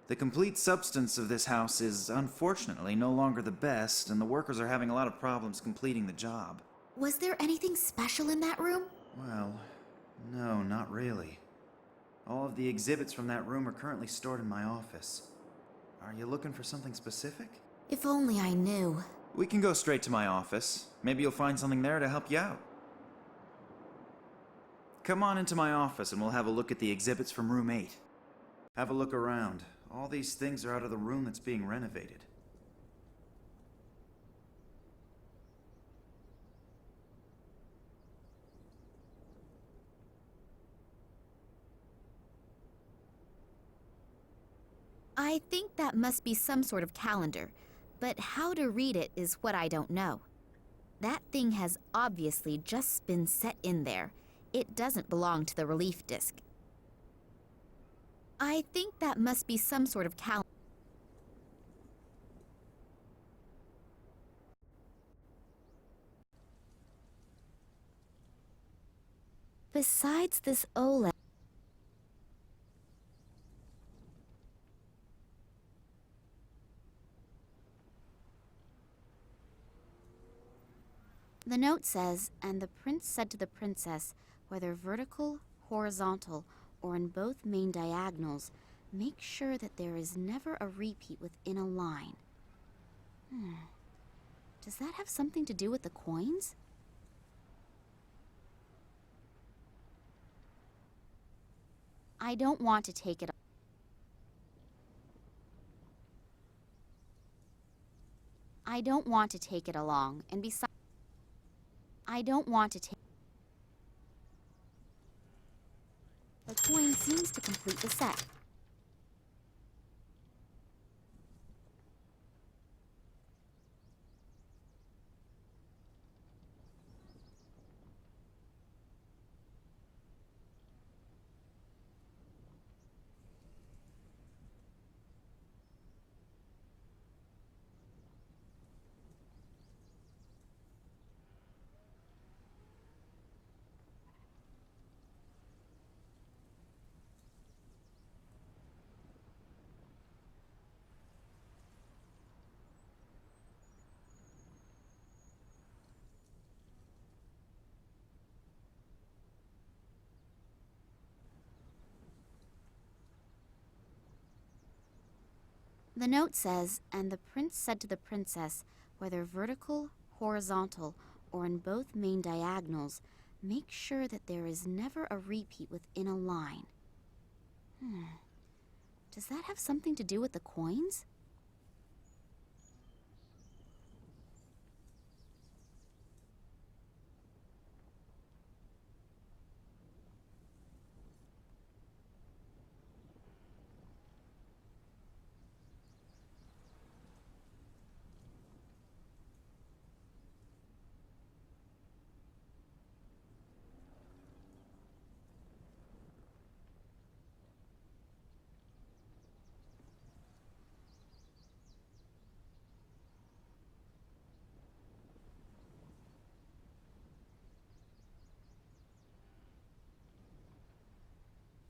The complete substance of this house is, unfortunately, no longer the best, and the workers are having a lot of problems completing the job. Was there anything special in that room? Well, no, not really. All of the exhibits from that room are currently stored in my office. Are you looking for something specific? If only I knew. We can go straight to my office. Maybe you'll find something there to help you out. Come on into my office and we'll have a look at the exhibits from room 8. Have a look around. All these things are out of the room that's being renovated. I think that must be some sort of calendar, but how to read it is what I don't know. That thing has obviously just been set in there. It doesn't belong to the relief disc. I think that must be some sort of calendar. Besides this OLED, The note says, and the prince said to the princess, whether vertical, horizontal, or in both main diagonals, make sure that there is never a repeat within a line. Does that have something to do with the coins? I don't want to take it. I don't want to take it along, and besides, I don't want to take. The coin seems to complete the set. The note says, and the prince said to the princess, whether vertical, horizontal, or in both main diagonals, make sure that there is never a repeat within a line. Does that have something to do with the coins?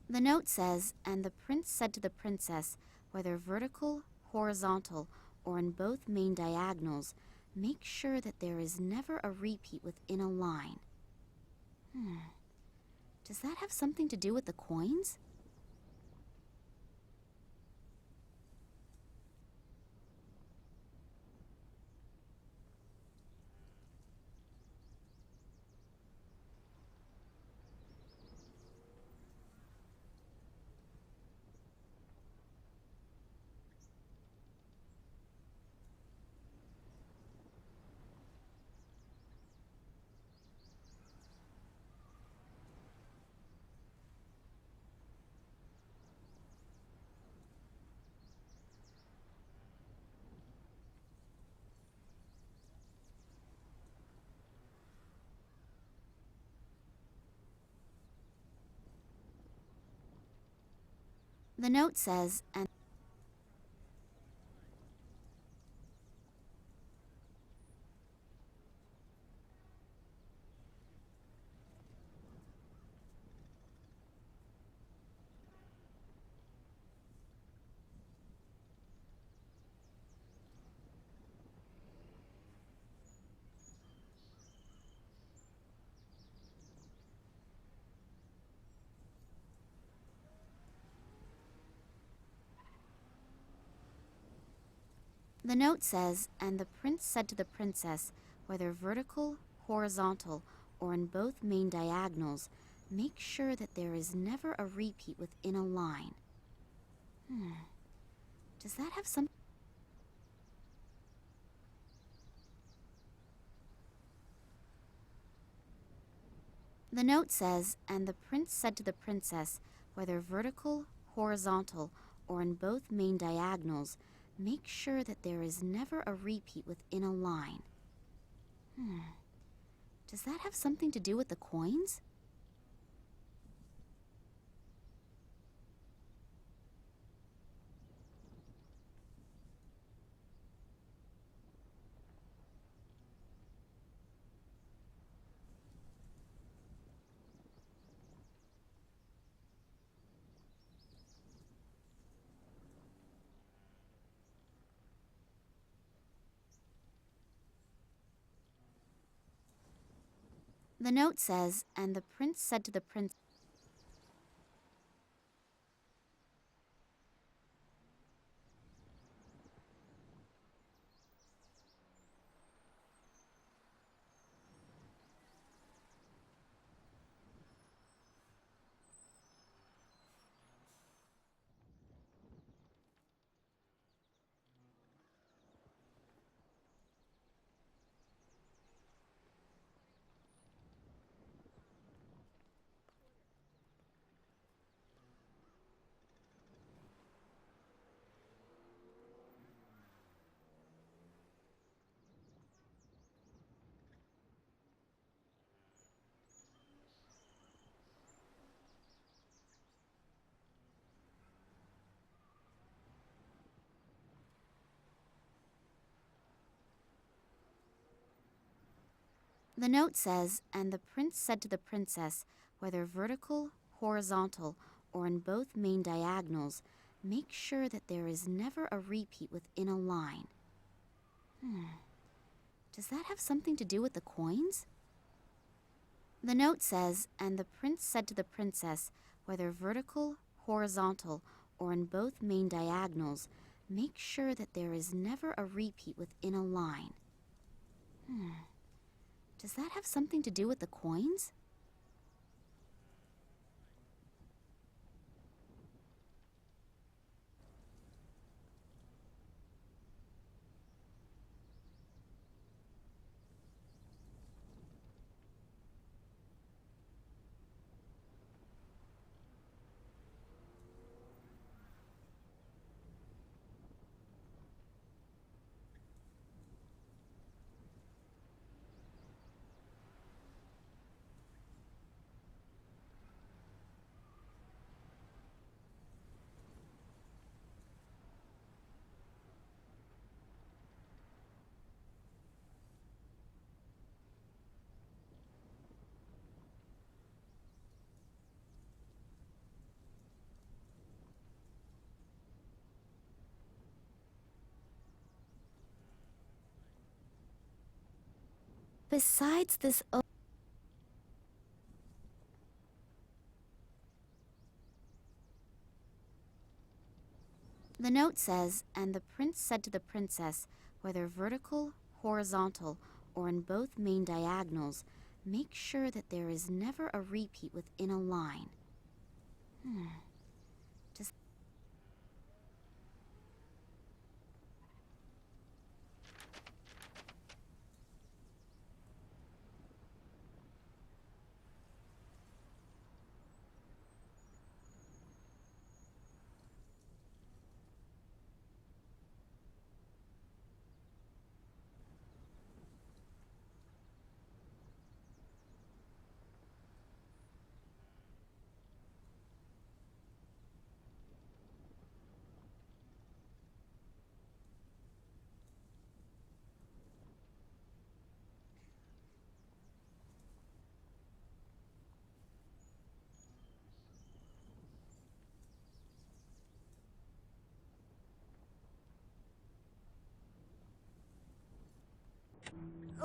The note says, and the prince said to the princess, whether vertical, horizontal, or in both main diagonals, make sure that there is never a repeat within a line. Does that have something to do with the coins? The note says, and the note says, and the prince said to the princess, whether vertical, horizontal, or in both main diagonals, make sure that there is never a repeat within a line. Does that have some... The note says, and the prince said to the princess, whether vertical, horizontal, or in both main diagonals, make sure that there is never a repeat within a line. Does that have something to do with the coins? The note says, and the prince said to the prince... The note says, and the prince said to the princess, whether vertical, horizontal, or in both main diagonals, make sure that there is never a repeat within a line. Does that have something to do with the coins? The note says, and the prince said to the princess, whether vertical, horizontal, or in both main diagonals, Make sure that there is never a repeat within a line. Does that have something to do with the coins? Besides this The note says, and the prince said to the princess, whether vertical, horizontal, or in both main diagonals, make sure that there is never a repeat within a line. Does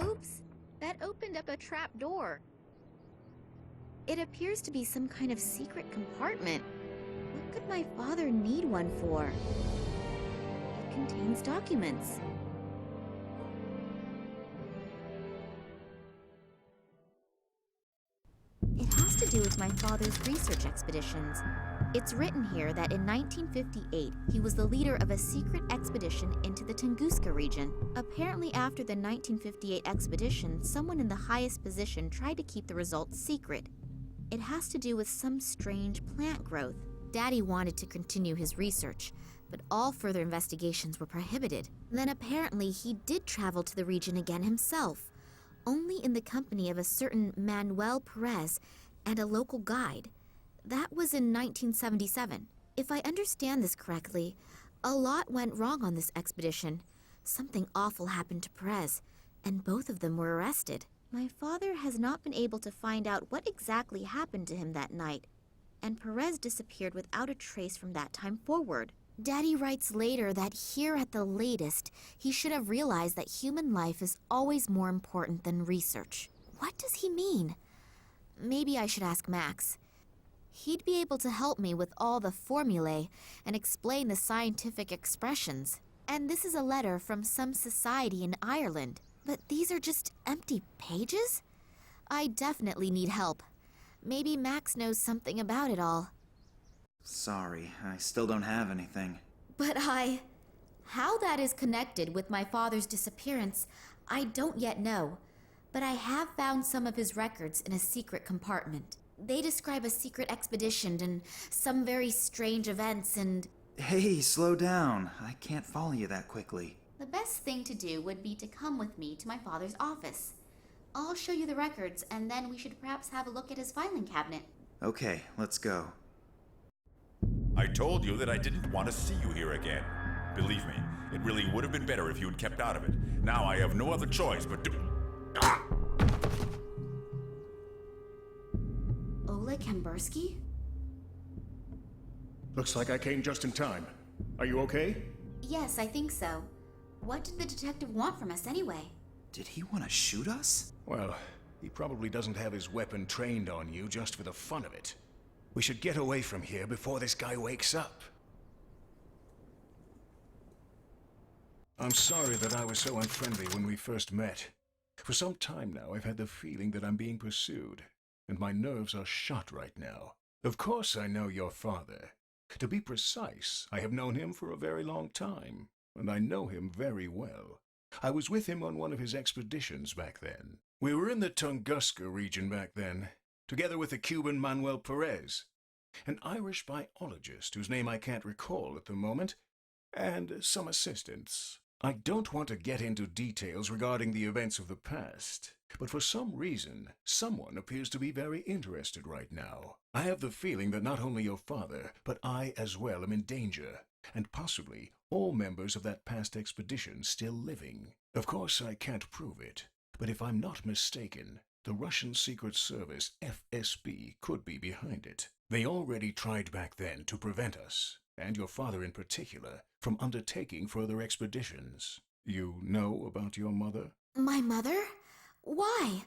Oops! That opened up a trap door. It appears to be some kind of secret compartment. What could my father need one for? It contains documents. It has to do with my father's research expeditions. It's written here that in 1958, he was the leader of a secret expedition into the Tunguska region. Apparently after the 1958 expedition, someone in the highest position tried to keep the results secret. It has to do with some strange plant growth. Daddy wanted to continue his research, but all further investigations were prohibited. Then apparently he did travel to the region again himself, only in the company of a certain Manuel Perez and a local guide. That was in 1977. If I understand this correctly, a lot went wrong on this expedition. Something awful happened to Perez, and both of them were arrested. My father has not been able to find out what exactly happened to him that night, and Perez disappeared without a trace from that time forward. Daddy writes later that here at the latest, he should have realized that human life is always more important than research. What does he mean? Maybe I should ask Max. He'd be able to help me with all the formulae and explain the scientific expressions. And this is a letter from some society in Ireland. But these are just empty pages? I definitely need help. Maybe Max knows something about it all. Sorry, I still don't have anything. But how that is connected with my father's disappearance, I don't yet know. But I have found some of his records in a secret compartment. They describe a secret expedition and some very strange events and... Hey, slow down. I can't follow you that quickly. The best thing to do would be to come with me to my father's office. I'll show you the records, and then we should perhaps have a look at his filing cabinet. Okay, let's go. I told you that I didn't want to see you here again. Believe me, it really would have been better if you had kept out of it. Now I have no other choice but to... Ah! Oleg Kambersky? Looks like I came just in time. Are you okay? Yes, I think so. What did the detective want from us anyway? Did he want to shoot us? Well, he probably doesn't have his weapon trained on you just for the fun of it. We should get away from here before this guy wakes up. I'm sorry that I was so unfriendly when we first met. For some time now, I've had the feeling that I'm being pursued, and my nerves are shot right now. Of course I know your father. To be precise, I have known him for a very long time, and I know him very well. I was with him on one of his expeditions back then. We were in the Tunguska region back then, together with the Cuban Manuel Perez, an Irish biologist whose name I can't recall at the moment, and some assistants. I don't want to get into details regarding the events of the past, but for some reason, someone appears to be very interested right now. I have the feeling that not only your father, but I as well am in danger, and possibly all members of that past expedition still living. Of course, I can't prove it, but if I'm not mistaken, the Russian Secret Service, FSB, could be behind it. They already tried back then to prevent us, and your father in particular, from undertaking further expeditions. You know about your mother? My mother? Why?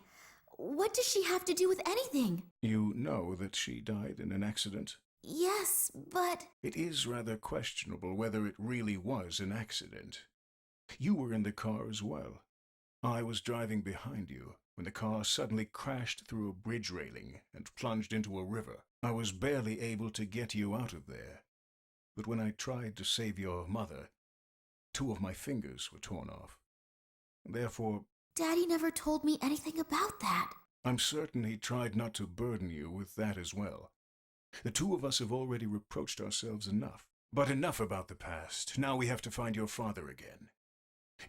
What does she have to do with anything? You know that she died in an accident? Yes, but... It is rather questionable whether it really was an accident. You were in the car as well. I was driving behind you when the car suddenly crashed through a bridge railing and plunged into a river. I was barely able to get you out of there. But when I tried to save your mother, 2 of my fingers were torn off. Therefore... Daddy never told me anything about that. I'm certain he tried not to burden you with that as well. The 2 of us have already reproached ourselves enough. But enough about the past. Now we have to find your father again.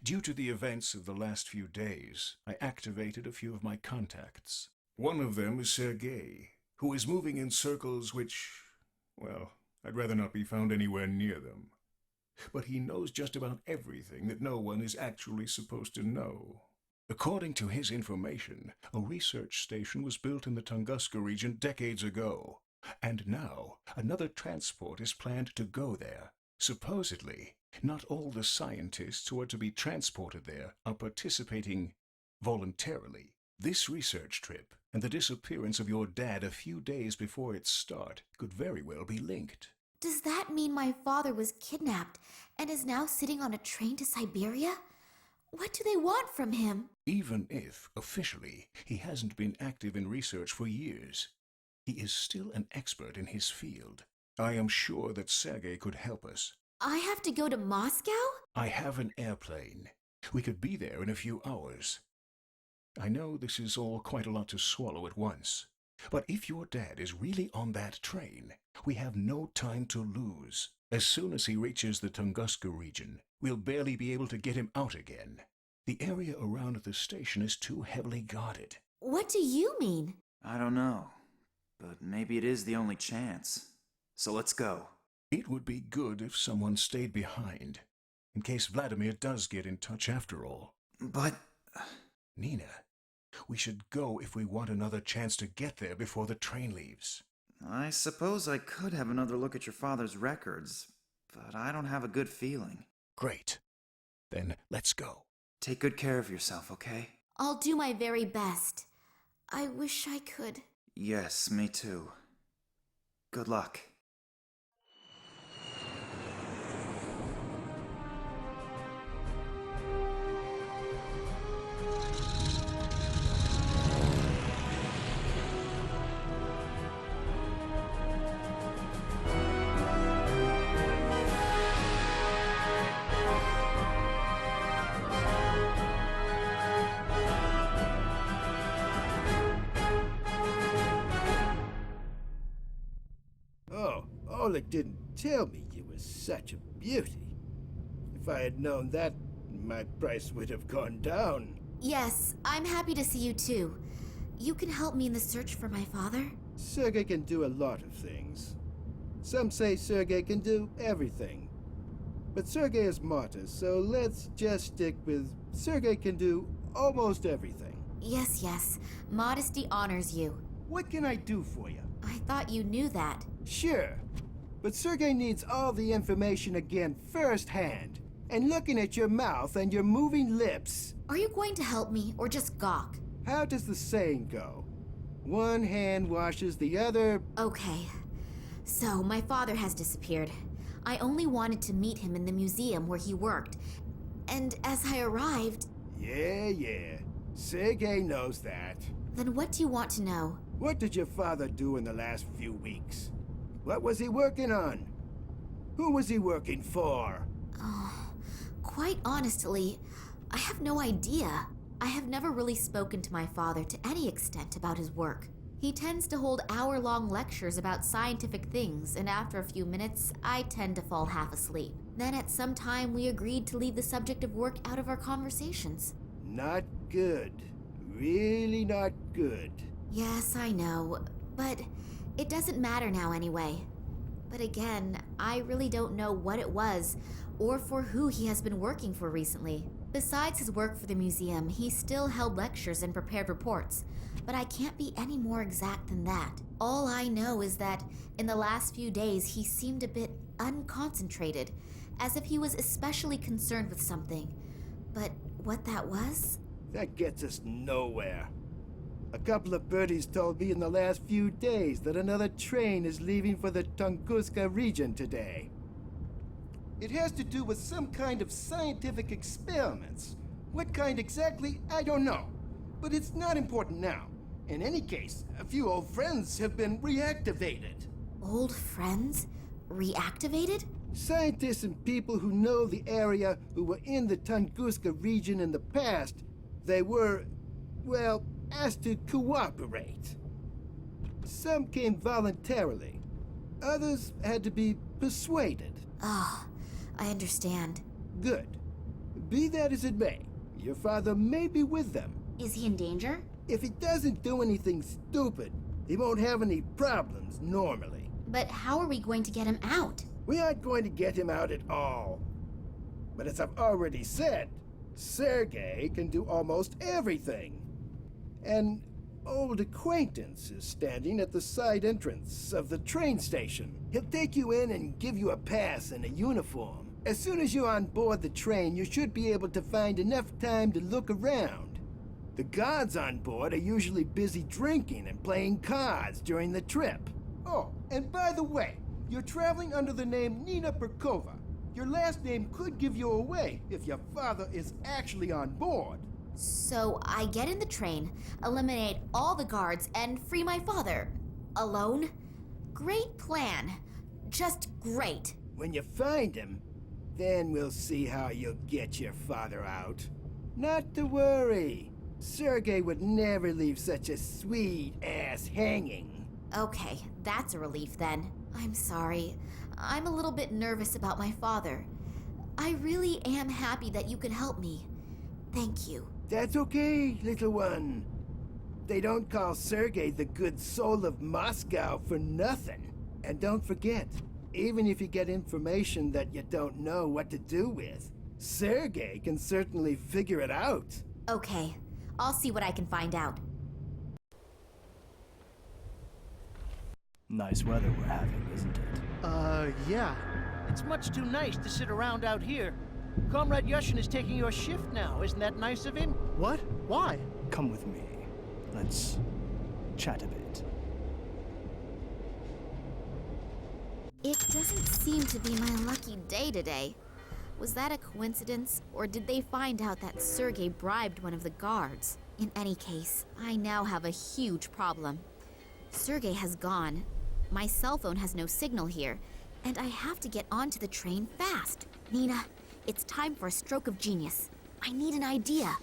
Due to the events of the last few days, I activated a few of my contacts. One of them is Sergei, who is moving in circles which, well, I'd rather not be found anywhere near them. But he knows just about everything that no one is actually supposed to know. According to his information, a research station was built in the Tunguska region decades ago, and now another transport is planned to go there. Supposedly, not all the scientists who are to be transported there are participating voluntarily. This research trip and the disappearance of your dad a few days before its start could very well be linked. Does that mean my father was kidnapped and is now sitting on a train to Siberia? What do they want from him? Even if, officially, he hasn't been active in research for years, he is still an expert in his field. I am sure that Sergei could help us. I have to go to Moscow? I have an airplane. We could be there in a few hours. I know this is all quite a lot to swallow at once, but if your dad is really on that train, we have no time to lose. As soon as he reaches the Tunguska region, we'll barely be able to get him out again. The area around the station is too heavily guarded. What do you mean? I don't know, but maybe it is the only chance. So let's go. It would be good if someone stayed behind, in case Vladimir does get in touch after all. But... Nina, we should go if we want another chance to get there before the train leaves. I suppose I could have another look at your father's records, but I don't have a good feeling. Great. Then let's go. Take good care of yourself, okay? I'll do my very best. I wish I could. Yes, me too. Good luck. Oleg didn't tell me you were such a beauty. If I had known that, my price would have gone down. Yes, I'm happy to see you too. You can help me in the search for my father? Sergei can do a lot of things. Some say Sergei can do everything. But Sergei is martyr, so let's just stick with Sergei can do almost everything. Yes, yes. Modesty honors you. What can I do for you? I thought you knew that. Sure. But Sergei needs all the information again firsthand. And looking at your mouth and your moving lips. Are you going to help me, or just gawk? How does the saying go? One hand washes the other. Okay. So, my father has disappeared. I only wanted to meet him in the museum where he worked. And as I arrived... Yeah. Sergei knows that. Then what do you want to know? What did your father do in the last few weeks? What was he working on? Who was he working for? Oh, quite honestly, I have no idea. I have never really spoken to my father to any extent about his work. He tends to hold hour-long lectures about scientific things, and after a few minutes, I tend to fall half asleep. Then at some time, we agreed to leave the subject of work out of our conversations. Not good. Really not good. Yes, I know, but it doesn't matter now anyway. But again, I really don't know what it was, or for who he has been working for recently. Besides his work for the museum, he still held lectures and prepared reports, but I can't be any more exact than that. All I know is that in the last few days, he seemed a bit unconcentrated, as if he was especially concerned with something. But what that was? That gets us nowhere. A couple of birdies told me in the last few days that another train is leaving for the Tunguska region today. It has to do with some kind of scientific experiments. What kind exactly, I don't know. But it's not important now. In any case, a few old friends have been reactivated. Old friends? Reactivated? Scientists and people who know the area who were in the Tunguska region in the past, they were, well, asked to cooperate. Some came voluntarily. Others had to be persuaded. Oh, I understand. Good. Be that as it may, your father may be with them. Is he in danger? If he doesn't do anything stupid, he won't have any problems normally. But how are we going to get him out? We aren't going to get him out at all. But as I've already said, Sergei can do almost everything. An old acquaintance is standing at the side entrance of the train station. He'll take you in and give you a pass and a uniform. As soon as you're on board the train, you should be able to find enough time to look around. The guards on board are usually busy drinking and playing cards during the trip. Oh, and by the way, you're traveling under the name Nina Perkova. Your last name could give you away if your father is actually on board. So I get in the train, eliminate all the guards, and free my father. Alone? Great plan. Just great. When you find him, then we'll see how you'll get your father out. Not to worry. Sergei would never leave such a sweet ass hanging. Okay, that's a relief then. I'm sorry. I'm a little bit nervous about my father. I really am happy that you could help me. Thank you. That's okay, little one. They don't call Sergei the good soul of Moscow for nothing. And don't forget, even if you get information that you don't know what to do with, Sergei can certainly figure it out. Okay, I'll see what I can find out. Nice weather we're having, isn't it? Yeah. It's much too nice to sit around out here. Comrade Yushin is taking your shift now. Isn't that nice of him? What? Why? Come with me. Let's chat a bit. It doesn't seem to be my lucky day today. Was that a coincidence, or did they find out that Sergei bribed one of the guards? In any case, I now have a huge problem. Sergei has gone. My cell phone has no signal here, and I have to get onto the train fast. Nina, it's time for a stroke of genius. I need an idea.